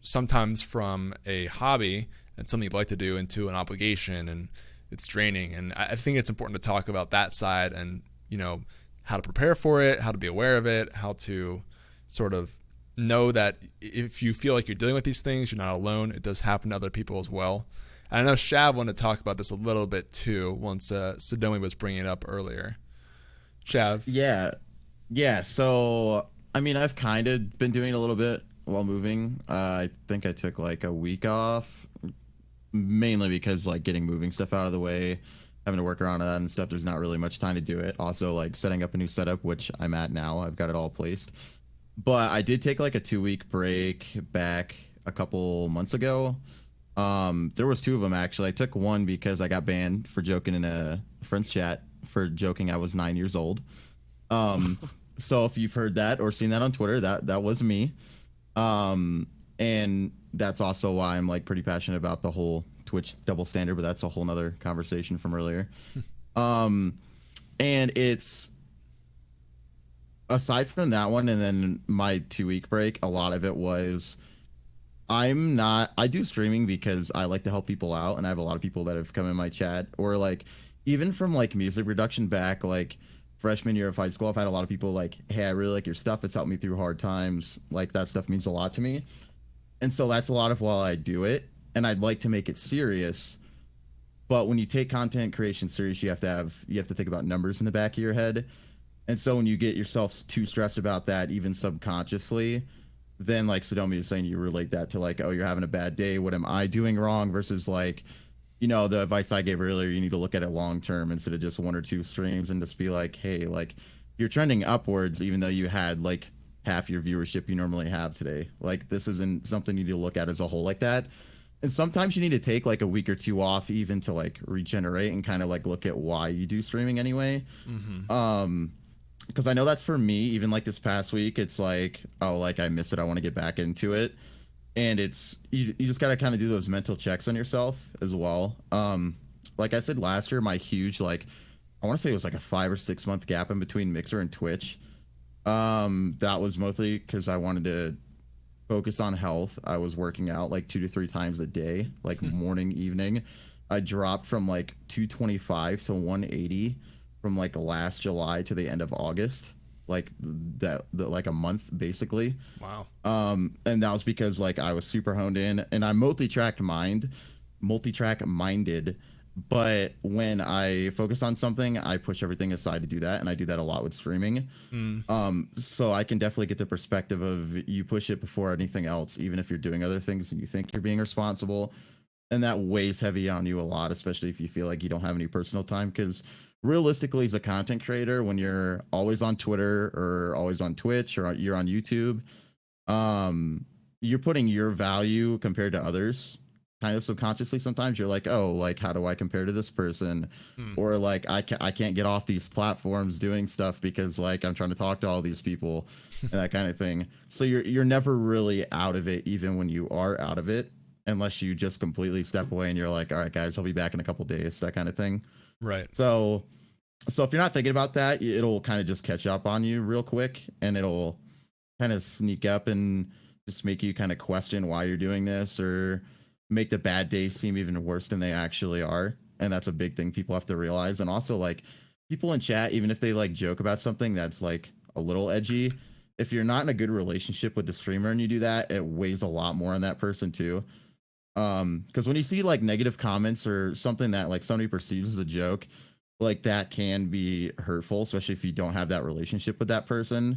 sometimes from a hobby and something you'd like to do into an obligation, and it's draining. And I think it's important to talk about that side and, how to prepare for it, how to be aware of it, how to sort of know that if you feel like you're dealing with these things, you're not alone. It does happen to other people as well. And I know Shav wanted to talk about this a little bit too, once Sodomi was bringing it up earlier. Shav? Yeah. So, I mean, I've kind of been doing it a little bit while moving. I think I took like a week off, mainly because like getting moving stuff out of the way, having to work around that and stuff. There's not really much time to do it. Also, like setting up a new setup, which I'm at now. I've got it all placed. But I did take like a 2-week break back a couple months ago. There was 2 of them actually. I took one because I got banned for joking in a friend's chat for joking I was 9 years old. So if you've heard that or seen that on Twitter, that was me. And that's also why I'm like pretty passionate about the whole Twitch double standard, but that's a whole nother conversation from earlier. And it's aside from that one and then my 2-week break, a lot of it was I do streaming because I like to help people out, and I have a lot of people that have come in my chat, or like even from like music production back like freshman year of high school, I've had a lot of people like, hey, I really like your stuff. It's helped me through hard times. Like that stuff means a lot to me. And so that's a lot of why I do it. And I'd like to make it serious. But when you take content creation serious, you have to think about numbers in the back of your head. And so when you get yourself too stressed about that, even subconsciously, then like Sodomi was saying, you relate that to like, oh, you're having a bad day. What am I doing wrong? Versus like, you know, the advice I gave earlier, you need to look at it long term instead of just 1 or 2 streams, and just be like, hey, like you're trending upwards even though you had like half your viewership you normally have today. Like this isn't something you need to look at as a whole like that. And sometimes you need to take like a week or 2 off even to like regenerate and kind of like look at why you do streaming anyway. Because I know that's for me, even like this past week, it's like, oh, like I miss it, I want to get back into it. And it's you just gotta kind of do those mental checks on yourself as well. Like I said last year, my huge like I want to say it was like a 5 or 6 month gap in between Mixer and Twitch. That was mostly because I wanted to focus on health. I was working out like 2 to 3 times a day, like morning, evening. I dropped from like 225 to 180 from like last July to the end of August. Like like a month basically. Wow. And that was because like I was super honed in, and I'm multi-track minded, but when I focus on something, I push everything aside to do that, and I do that a lot with streaming. So I can definitely get the perspective of you push it before anything else, even if you're doing other things and you think you're being responsible, and that weighs heavy on you a lot, especially if you feel like you don't have any personal time. Because realistically, as a content creator, when you're always on Twitter or always on Twitch or you're on YouTube, you're putting your value compared to others kind of subconsciously. Sometimes you're like, oh, like how do I compare to this person? Or like I can't get off these platforms doing stuff because like I'm trying to talk to all these people and that kind of thing. So you're never really out of it, even when you are out of it, unless you just completely step away and you're like, all right guys, I'll be back in a couple days, that kind of thing. Right. So if you're not thinking about that, it'll kind of just catch up on you real quick, and it'll kind of sneak up and just make you kind of question why you're doing this, or make the bad days seem even worse than they actually are. And that's a big thing people have to realize. And also like people in chat, even if they like joke about something that's like a little edgy, if you're not in a good relationship with the streamer and you do that, it weighs a lot more on that person too. Because when you see like negative comments or something that like somebody perceives as a joke, like that can be hurtful, especially if you don't have that relationship with that person.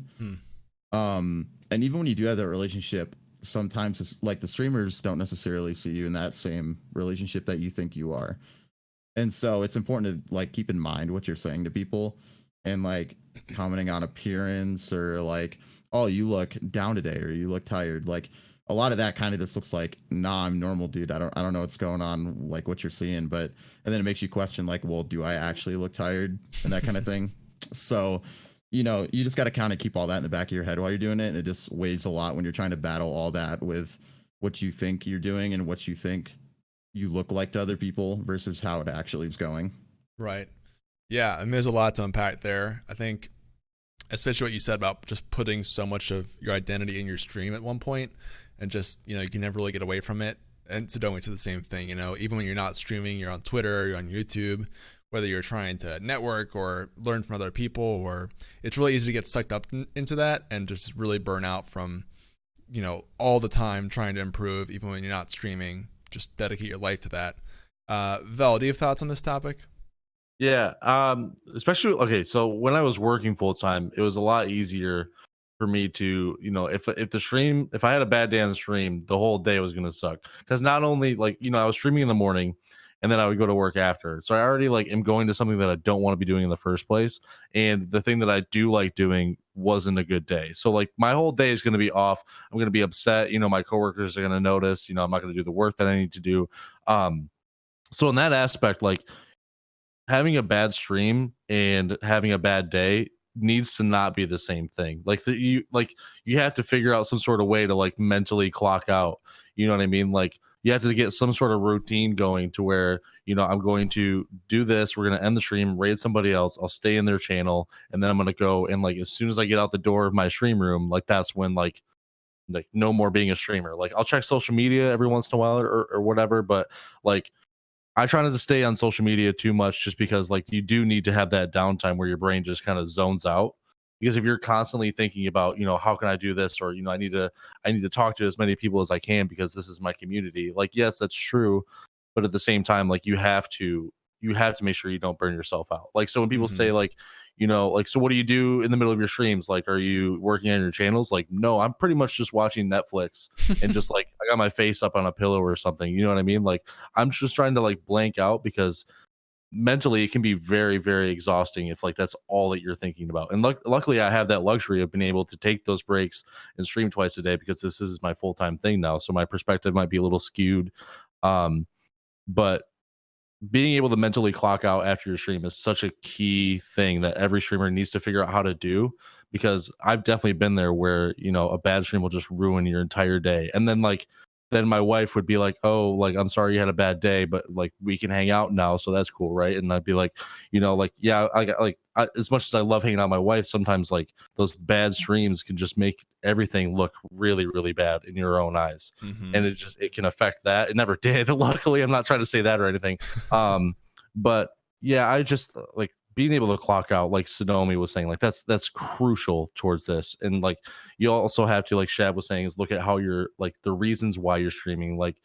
And even when you do have that relationship, sometimes it's like the streamers don't necessarily see you in that same relationship that you think you are. And so it's important to like keep in mind what you're saying to people, and like commenting on appearance, or like, oh, you look down today, or you look tired. Like a lot of that kind of just looks like, nah, I'm normal, dude. I don't know what's going on, like what you're seeing. But and then it makes you question like, well, do I actually look tired, and that kind of thing. So, you know, you just got to kind of keep all that in the back of your head while you're doing it. And it just weighs a lot when you're trying to battle all that with what you think you're doing and what you think you look like to other people versus how it actually is going. Right. Yeah. And there's a lot to unpack there. I think, especially what you said about just putting so much of your identity in your stream at one point, and just, you know, you can never really get away from it. And Sodomi said the same thing, you know, even when you're not streaming, you're on Twitter, you're on YouTube, whether you're trying to network or learn from other people, or it's really easy to get sucked up into that and just really burn out from, you know, all the time trying to improve, even when you're not streaming. Just dedicate your life to that. Vel, do you have thoughts on this topic? Yeah. Especially, okay, so when I was working full time, it was a lot easier for me to, you know, if I had a bad day on the stream, the whole day was gonna suck. Because not only like, you know, I was streaming in the morning and then I would go to work after. So I already like am going to something that I don't want to be doing in the first place. And the thing that I do like doing wasn't a good day. So like my whole day is going to be off. I'm going to be upset. My coworkers are going to notice. I'm not going to do the work that I need to do. So in that aspect, like having a bad stream and having a bad day needs to not be the same thing. Like you have to figure out some sort of way to like mentally clock out. You know what I mean? Like you have to get some sort of routine going to where, I'm going to do this. We're going to end the stream, raid somebody else. I'll stay in their channel. And then I'm going to go. And like, as soon as I get out the door of my stream room, like that's when like no more being a streamer. Like I'll check social media every once in a while or whatever. But like, I try not to stay on social media too much just because like you do need to have that downtime where your brain just kind of zones out. Because if you're constantly thinking about, how can I do this? Or, I need to talk to as many people as I can because this is my community. Like, yes, that's true. But at the same time, like you have to make sure you don't burn yourself out. Like, so when people say like, so what do you do in the middle of your streams? Like, are you working on your channels? Like, no, I'm pretty much just watching Netflix and just like, I got my face up on a pillow or something. You know what I mean? Like, I'm just trying to like blank out because mentally it can be very, very exhausting if like that's all that you're thinking about. And luckily I have that luxury of being able to take those breaks and stream twice a day because this is my full-time thing now. So my perspective might be a little skewed. But being able to mentally clock out after your stream is such a key thing that every streamer needs to figure out how to do, because I've definitely been there where, a bad stream will just ruin your entire day. And then then my wife would be like, oh, like, I'm sorry you had a bad day, but like we can hang out now. So that's cool. Right. And I'd be like, yeah, I got as much as I love hanging out with my wife, sometimes like those bad streams can just make everything look really, really bad in your own eyes. Mm-hmm. And it can affect that. It never did. Luckily, I'm not trying to say that or anything. But yeah, I just like being able to clock out, like Sodomi was saying, like that's crucial towards this. And like you also have to, like Shav was saying, is look at how you're like the reasons why you're streaming. Like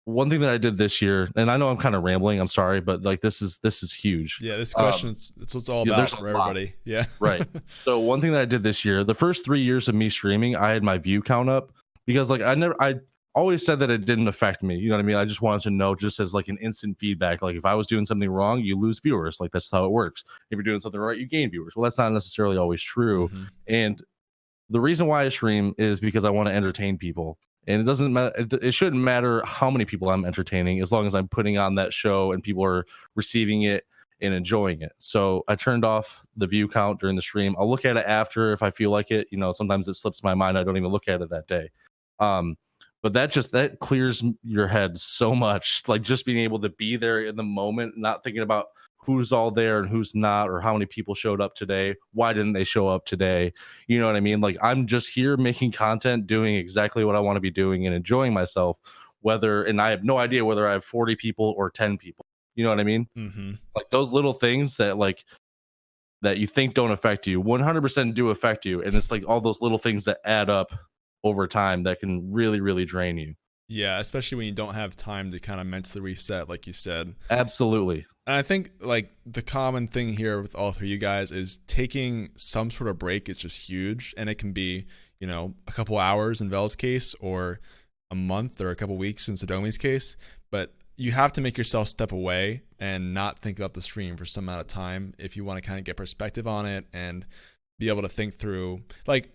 one thing that I did this year, and I know I'm kind of rambling, I'm sorry, but like this is huge. Yeah, this question is it's what it's all about for everybody. Yeah. Right. So one thing that I did this year, the first 3 years of me streaming, I had my view count up because like I always said that it didn't affect me. You know what I mean? I just wanted to know, just as like an instant feedback. Like if I was doing something wrong, you lose viewers. Like that's how it works. If you're doing something right, you gain viewers. Well, that's not necessarily always true. Mm-hmm. And the reason why I stream is because I want to entertain people. And it doesn't matter. It shouldn't matter how many people I'm entertaining, as long as I'm putting on that show and people are receiving it and enjoying it. So I turned off the view count during the stream. I'll look at it after if I feel like it. Sometimes it slips my mind. I don't even look at it that day. But that clears your head so much. Like just being able to be there in the moment, not thinking about who's all there and who's not, or how many people showed up today. Why didn't they show up today? You know what I mean? Like I'm just here making content, doing exactly what I want to be doing and enjoying myself, and I have no idea whether I have 40 people or 10 people. You know what I mean? Mm-hmm. Like those little things that you think don't affect you, 100% do affect you. And it's like all those little things that add up over time that can really, really drain you. Yeah, especially when you don't have time to kind of mentally reset, like you said. Absolutely. And I think like the common thing here with all three of you guys is taking some sort of break is just huge. And it can be, a couple hours in Vel's case, or a month or a couple weeks in Sodomi's case. But you have to make yourself step away and not think about the stream for some amount of time if you want to kind of get perspective on it and be able to think through, like,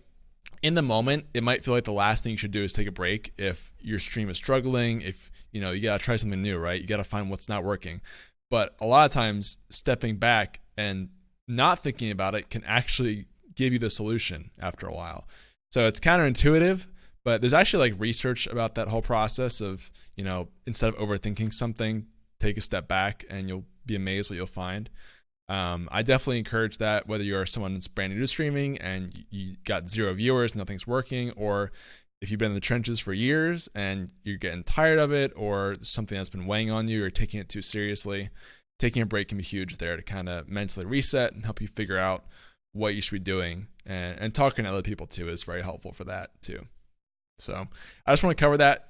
in the moment, it might feel like the last thing you should do is take a break if your stream is struggling, if, you got to try something new, right? You got to find what's not working. But a lot of times, stepping back and not thinking about it can actually give you the solution after a while. So it's counterintuitive, but there's actually like research about that whole process of, instead of overthinking something, take a step back and you'll be amazed what you'll find. I definitely encourage that, whether you're someone that's brand new to streaming and you got 0 viewers, nothing's working, or if you've been in the trenches for years and you're getting tired of it, or something that's been weighing on you or taking it too seriously, taking a break can be huge there to kind of mentally reset and help you figure out what you should be doing. And talking to other people too is very helpful for that too. So I just want to cover that.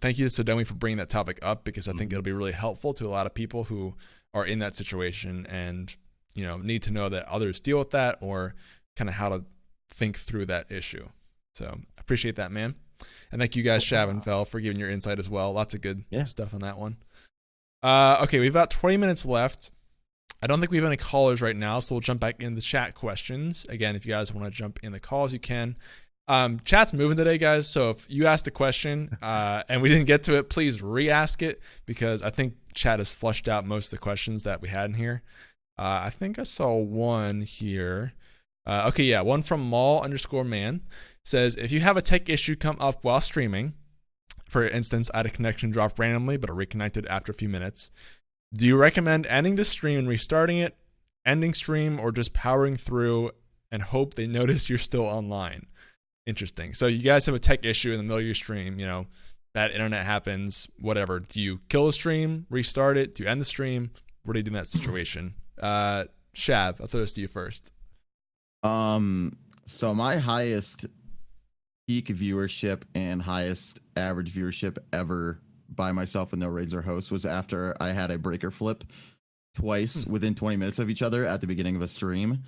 Thank you to Sodomi for bringing that topic up, because I think it'll be really helpful to a lot of people who are in that situation and need to know that others deal with that, or kind of how to think through that issue. So I appreciate that, man. And thank you guys, Shav and Vel, for giving your insight as well. Lots of good stuff on that one. Okay, we've got 20 minutes left. I don't think we have any callers right now, so we'll jump back in the chat questions. Again, if you guys want to jump in the calls, you can. Chat's moving today, guys, so if you asked a question and we didn't get to it, please re-ask it, because I think chat has flushed out most of the questions that we had in here. I think I saw one here. Okay, yeah, one from Mall_man says, if you have a tech issue come up while streaming, for instance, I had a connection drop randomly, but I reconnected after a few minutes, do you recommend ending the stream and restarting it, ending stream, or just powering through and hope they notice you're still online? Interesting. So you guys have a tech issue in the middle of your stream, you know, bad internet happens, whatever. Do you kill the stream, restart it? Do you end the stream? What do you do in that situation? Shav, I'll throw this to you first. So my highest peak viewership and highest average viewership ever by myself with no raids or host was after I had a breaker flip twice within 20 minutes of each other at the beginning of a stream.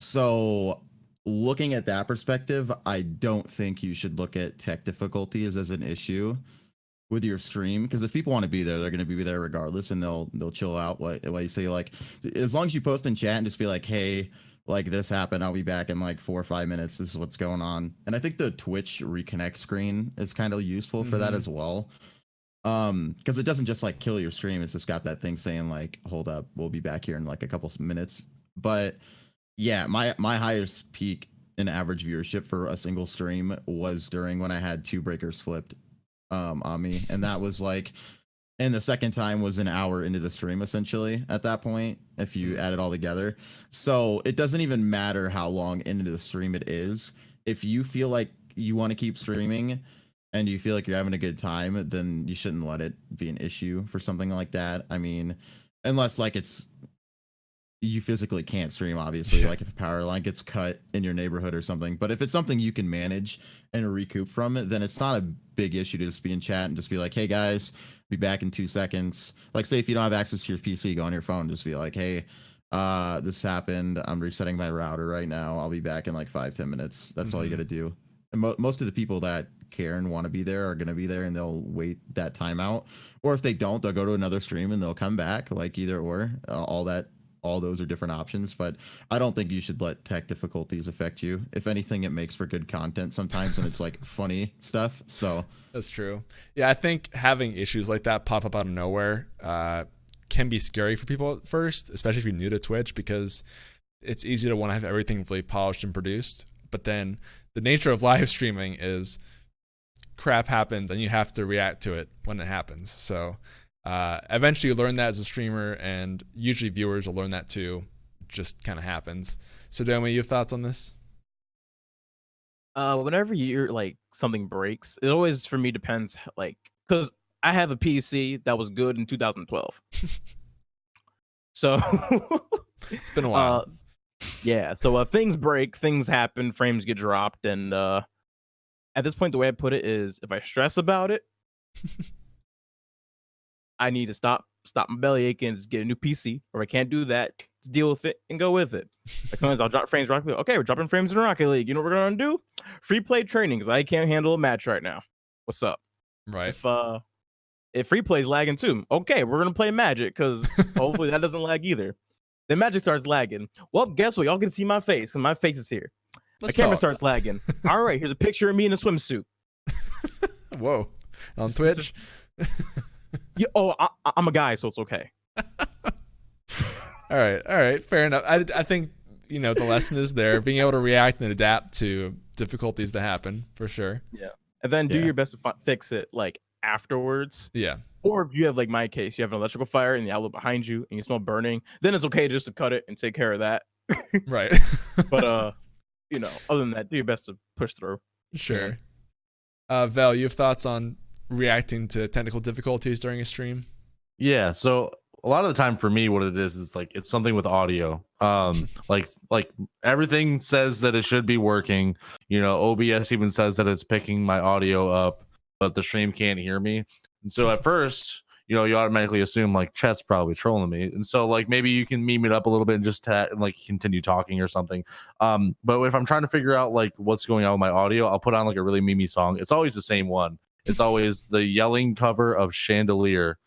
So looking at that perspective, I don't think you should look at tech difficulties as an issue with your stream, because if people want to be there, they're going to be there regardless, and they'll chill out. Like you say, like, as long as you post in chat and just be like, hey, like this happened, I'll be back in like 4 or 5 minutes, this is what's going on. And I think the Twitch reconnect screen is kind of useful for that as well, because it doesn't just like kill your stream, it's just got that thing saying like, hold up, we'll be back here in like a couple minutes. But yeah, my highest peak in average viewership for a single stream was during when I had 2 breakers flipped on me, and that was like, and the second time was an hour into the stream essentially at that point, if you add it all together. So it doesn't even matter how long into the stream it is. If you feel like you want to keep streaming and you feel like you're having a good time, then you shouldn't let it be an issue for something like that. I mean, unless like it's, you physically can't stream, obviously, like if a power line gets cut in your neighborhood or something. But if it's something you can manage and recoup from it, then it's not a big issue to just be in chat and just be like, hey guys, be back in 2 seconds. Like, say if you don't have access to your PC, go on your phone, just be like, hey, this happened, I'm resetting my router right now, I'll be back in like 5-10 minutes. That's all you gotta do. And most of the people that care and want to be there are going to be there, and they'll wait that time out. Or if they don't, they'll go to another stream and they'll come back, like either or. All those are different options, but I don't think you should let tech difficulties affect you. If anything, it makes for good content sometimes when it's like funny stuff. So that's true. Yeah, I think having issues like that pop up out of nowhere can be scary for people at first, especially if you're new to Twitch, because it's easy to want to have everything really polished and produced. But then the nature of live streaming is crap happens and you have to react to it when it happens. So eventually you learn that as a streamer, and usually viewers will learn that too. It just kind of happens. So Domi, you have thoughts on this? Whenever you're like something breaks, it always for me depends, like, because I have a PC that was good in 2012. So it's been a while. Yeah, so things break, things happen, frames get dropped, and at this point, the way I put it is, if I stress about it, I need to stop my belly aching and just get a new PC, or I can't do that, just deal with it and go with it. Like sometimes I'll drop frames in Rocket League. Okay, we're dropping frames in Rocket League. You know what we're gonna do? Free play training, because I can't handle a match right now. What's up? Right. If free play's lagging too, okay, we're gonna play Magic, because hopefully that doesn't lag either. Then Magic starts lagging. Well, guess what? Y'all can see my face, and my face is here. The camera starts lagging. All right, here's a picture of me in a swimsuit. Whoa. On Twitch? I'm a guy, so it's okay. All right, fair enough. I think, you know, the lesson is there, being able to react and adapt to difficulties that happen, for sure. Yeah, and then do your best to fix it like afterwards. Yeah. Or if you have, like my case, you have an electrical fire in the outlet behind you and you smell burning, then it's okay just to cut it and take care of that. Right. But you know, other than that, do your best to push through. Sure. Val, you have thoughts on reacting to technical difficulties during a stream? Yeah, so a lot of the time for me, what it is like, it's something with audio. Like everything says that it should be working. You know, OBS even says that it's picking my audio up, but the stream can't hear me. And so at first, you know, you automatically assume like chat's probably trolling me, and so like maybe you can meme it up a little bit and just like continue talking or something. But if I'm trying to figure out like what's going on with my audio, I'll put on like a really memey song. It's always the same one. It's always the yelling cover of Chandelier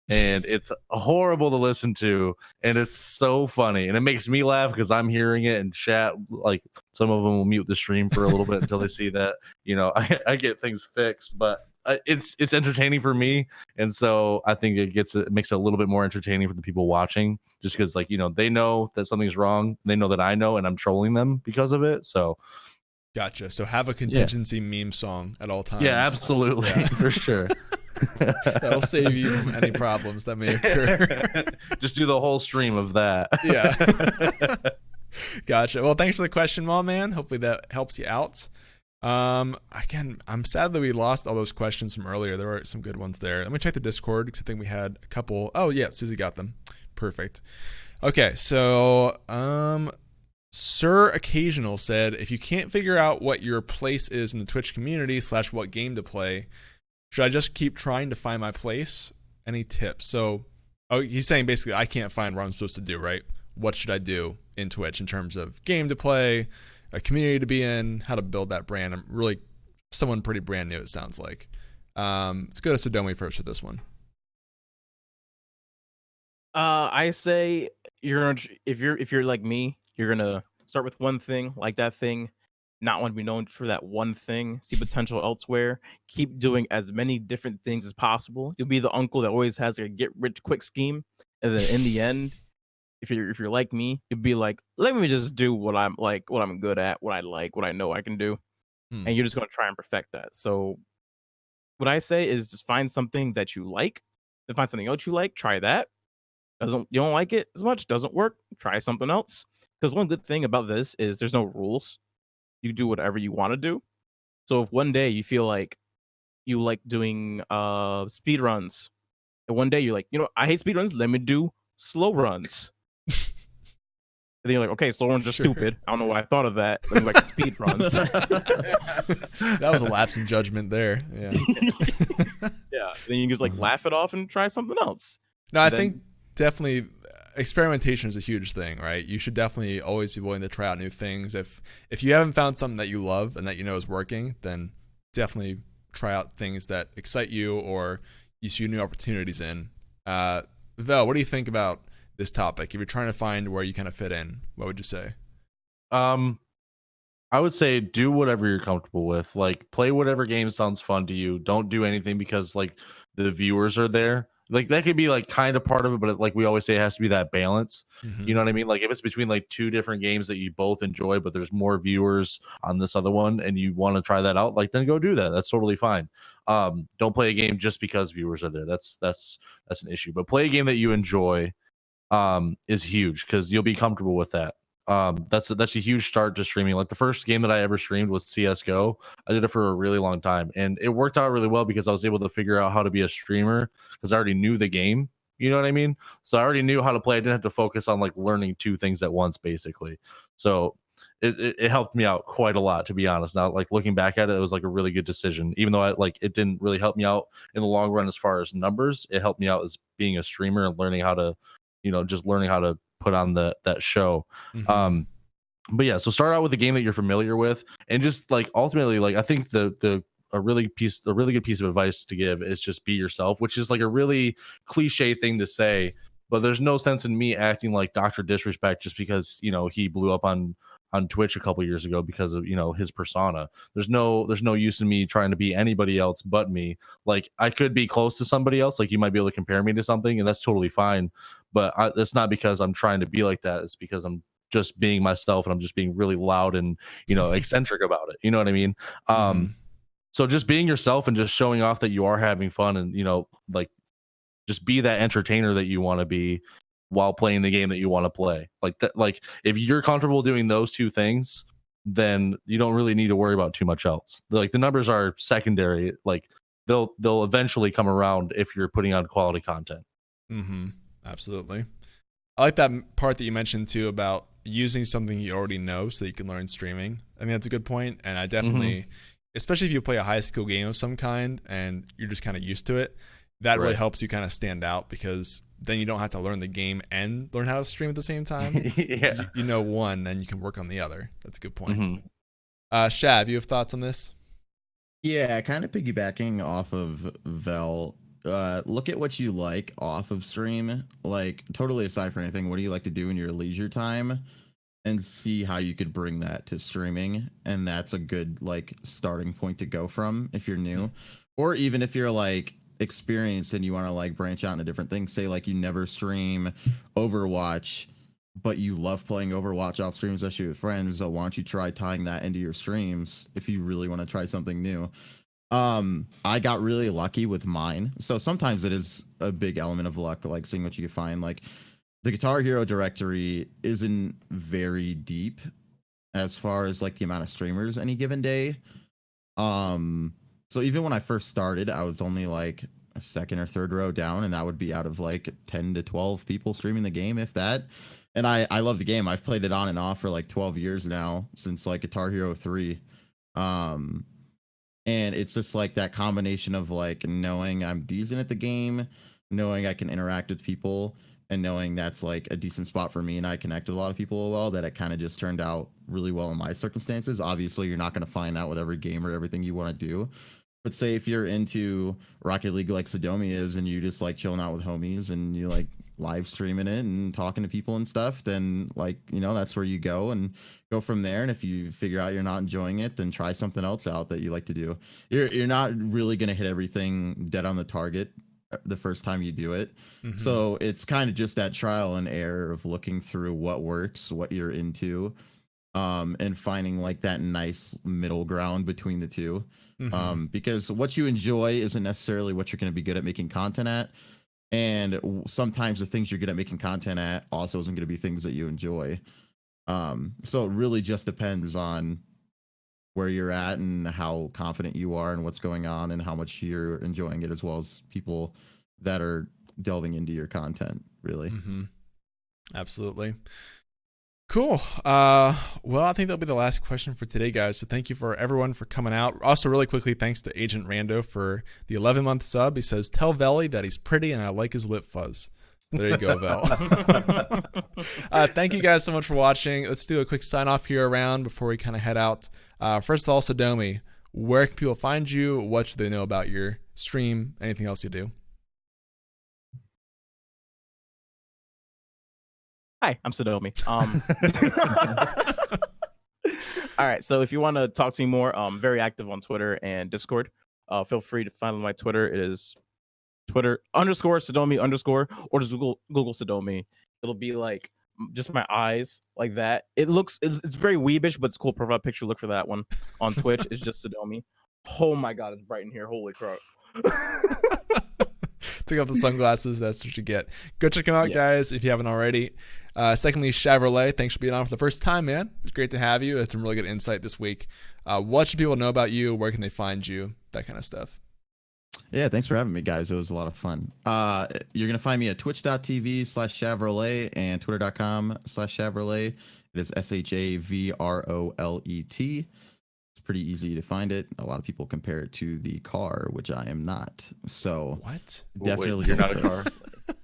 and it's horrible to listen to, and it's so funny, and it makes me laugh because I'm hearing it, and chat, like, some of them will mute the stream for a little bit until they see that, you know, I get things fixed, but it's entertaining for me, and so I think it makes it a little bit more entertaining for the people watching, just because, like, you know, they know that something's wrong, they know that I know, and I'm trolling them because of it. So Gotcha. So have a contingency meme song at all times. yeah, absolutely. Yeah. For sure. That'll save you from any problems that may occur. Just do the whole stream of that. Yeah. Gotcha. Well, thanks for the question, Mom Man. Hopefully that helps you out. Again, I'm sad that we lost all those questions from earlier. There were some good ones there. Let me check the Discord because I think we had a couple. Oh yeah, Susie got them. Perfect. Okay, so Sir Occasional said, if you can't figure out what your place is in the Twitch community / what game to play, should I just keep trying to find my place? Any tips? So, he's saying basically I can't find what I'm supposed to do, right? What should I do in Twitch in terms of game to play, a community to be in, how to build that brand? I'm really someone pretty brand new, it sounds like. Let's go to Sodomi first for this one. I say if you're like me, you're gonna start with one thing, like that thing, not want to be known for that one thing, see potential elsewhere, keep doing as many different things as possible. You'll be the uncle that always has a get rich quick scheme, and then in the end, if you're like me, you'll be like, let me just do what I'm good at, what I like, what I know I can do, and you're just gonna try and perfect that. So what I say is just find something that you like, then find something else you like, try that. You don't like it as much, doesn't work, try something else. Because one good thing about this is there's no rules. You do whatever you want to do. So if one day you feel like you like doing speed runs, and one day you're like, you know, I hate speed runs, let me do slow runs. And then you're like, okay, slow runs are stupid. I don't know why I thought of that. Let me like speed runs. That was a lapse in judgment there. Yeah. Yeah. Then you can just like laugh it off and try something else. No, I think definitely experimentation is a huge thing, right? You should definitely always be willing to try out new things. If you haven't found something that you love and that you know is working, then definitely try out things that excite you or you see new opportunities in. Vel, what do you think about this topic? If you're trying to find where you kind of fit in, what would you say? I would say do whatever you're comfortable with. Like, play whatever game sounds fun to you. Don't do anything because, like, the viewers are there. Like, that could be, like, kind of part of it, but like we always say, it has to be that balance. You know what I mean? Like, if it's between like two different games that you both enjoy, but there's more viewers on this other one and you want to try that out, like, then go do that. That's totally fine. Don't play a game just because viewers are there. That's an issue. But play a game that you enjoy is huge because you'll be comfortable with that. That's a huge start to streaming. Like, the first game that I ever streamed was CS:GO. I did it for a really long time, and it worked out really well because I was able to figure out how to be a streamer because I already knew the game. You know what I mean? So I already knew how to play. I didn't have to focus on like learning two things at once, basically. So it helped me out quite a lot, to be honest. Now, like, looking back at it, it was like a really good decision. Even though it didn't really help me out in the long run as far as numbers, it helped me out as being a streamer and learning how to, just learning how to put on that show. But yeah, so start out with a game that you're familiar with, and just like ultimately, like, I think a really good piece of advice to give is just be yourself, which is like a really cliche thing to say, but there's no sense in me acting like Dr. Disrespect just because he blew up on Twitch a couple years ago because of his persona. There's no use in me trying to be anybody else but me. Like, I could be close to somebody else, like you might be able to compare me to something, and that's totally fine, but it's not because I'm trying to be like that. It's because I'm just being myself, and I'm just being really loud and eccentric about it. You know what I mean? So just being yourself and just showing off that you are having fun, and like, just be that entertainer that you want to be while playing the game that you want to play. Like that, like, if you're comfortable doing those two things, then you don't really need to worry about too much else. Like, the numbers are secondary. Like, they'll eventually come around if you're putting out quality content. Absolutely. I like that part that you mentioned too about using something you already know so that you can learn streaming. I mean, that's a good point, and I definitely, especially if you play a high skill game of some kind and you're just kind of used to it, that really helps you kind of stand out, because then you don't have to learn the game and learn how to stream at the same time. Yeah. You know one, and you can work on the other. That's a good point. Shav, you have thoughts on this? Yeah, kind of piggybacking off of Vel. look at what you like off of stream, like totally aside from anything. What do you like to do in your leisure time, and see how you could bring that to streaming. And that's a good like starting point to go from if you're new, or even if you're like experienced and you want to like branch out into different things. Say like you never stream Overwatch, but you love playing Overwatch off stream, especially with friends. So why don't you try tying that into your streams if you really want to try something new? I got really lucky with mine. So sometimes it is a big element of luck, like seeing what you can find. Like the Guitar Hero directory isn't very deep as far as like the amount of streamers any given day. So even when I first started, I was only like a second or third row down, and that would be out of like 10 to 12 people streaming the game, if that. And I love the game. I've played it on and off for like 12 years now, since like Guitar Hero 3. And it's just like that combination of like knowing I'm decent at the game, knowing I can interact with people, and knowing that's like a decent spot for me and I connect with a lot of people well, that it kind of just turned out really well in my circumstances. Obviously, you're not going to find that with every game or everything you want to do. But say if you're into Rocket League like Sodomi is, and you just like chilling out with homies and you like live streaming it and talking to people and stuff, then like, you know, that's where you go and go from there. And if you figure out you're not enjoying it, then try something else out that you like to do. You're not really going to hit everything dead on the target the first time you do it. Mm-hmm. So it's kind of just that trial and error of looking through what works, what you're into, and finding like that nice middle ground between the two. Mm-hmm. Because what you enjoy isn't necessarily what you're going to be good at making content at. And sometimes the things you're good at making content at also isn't going to be things that you enjoy. So it really just depends on where you're at and how confident you are and what's going on and how much you're enjoying it, as well as people that are delving into your content, really. Mm-hmm. Absolutely. Cool. Well, I think that'll be the last question for today, guys. So thank you for everyone for coming out. Also, really quickly, thanks to Agent Rando for the 11-month sub. He says, tell Veli that he's pretty and I like his lip fuzz. There you go, Vel. Thank you guys so much for watching. Let's do a quick sign off here around before we kind of head out. First of all, Sodomi, where can people find you? What should they know about your stream? Anything else you do? Hi, I'm Sodomi. All right, so if you want to talk to me more, I'm very active on Twitter and Discord. Feel free to find my Twitter. It is Twitter_Sodomi_ or just Google Sodomi. It'll be like just my eyes like that. It's very weebish, but it's a cool profile picture. Look for that one. On Twitch, it's just Sodomi. Oh my god, it's bright in here. Holy crap. Take off the sunglasses. That's what you get. Go check them out, guys, if you haven't already. Secondly, Shavrolet, thanks for being on for the first time, man. It's great to have you. It's some really good insight this week. What should people know about you? Where can they find you? That kind of stuff. Yeah, thanks for having me, guys. It was a lot of fun. You're going to find me at twitch.tv/Shavrolet and twitter.com/Shavrolet. It is SHAVROLET. Pretty easy to find it. A lot of people compare it to the car, which I am not. So what? Definitely, wait, you're not a car.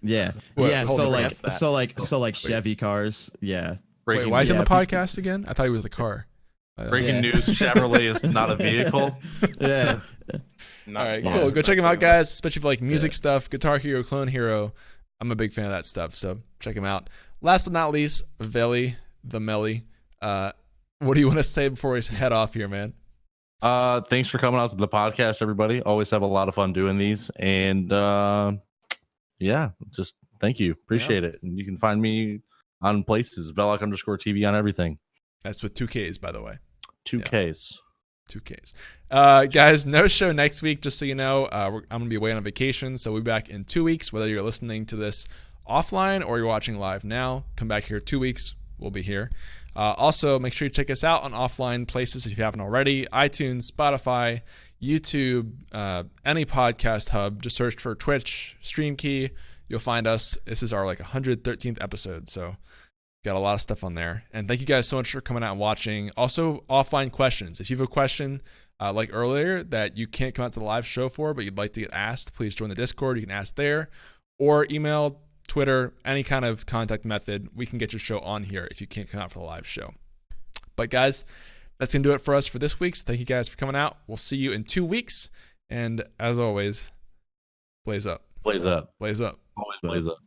Yeah, yeah. So like Chevy cars. Yeah. Wait, why is he on the podcast again? I thought he was the car. Breaking news: Chevrolet is not a vehicle. Yeah. All right, cool. Go check him out, guys. Especially for like music stuff, Guitar Hero, Clone Hero. I'm a big fan of that stuff, so check him out. Last but not least, Veli the Melly. What do you want to say before we head off here, man? Thanks for coming out to the podcast, everybody. Always have a lot of fun doing these. And yeah, just thank you. Appreciate it. And you can find me on places, Velok_TV on everything. That's with 2 Ks, by the way. 2 Ks. 2 Ks. Guys, no show next week, just so you know. I'm going to be away on vacation, so we'll be back in 2 weeks. Whether you're listening to this offline or you're watching live now, come back here 2 weeks. We'll be here. Also, make sure you check us out on offline places if you haven't already. iTunes, Spotify, YouTube, any podcast hub. Just search for Twitch, StreamKey. You'll find us. This is our like 113th episode, so got a lot of stuff on there. And thank you guys so much for coming out and watching. Also, offline questions. If you have a question like earlier that you can't come out to the live show for, but you'd like to get asked, please join the Discord. You can ask there, or email, Twitter, any kind of contact method. We can get your show on here if you can't come out for the live show. But guys, that's going to do it for us for this week. So thank you guys for coming out. We'll see you in 2 weeks. And as always, Blaze up. Blaze up. Blaze up. Always blaze up.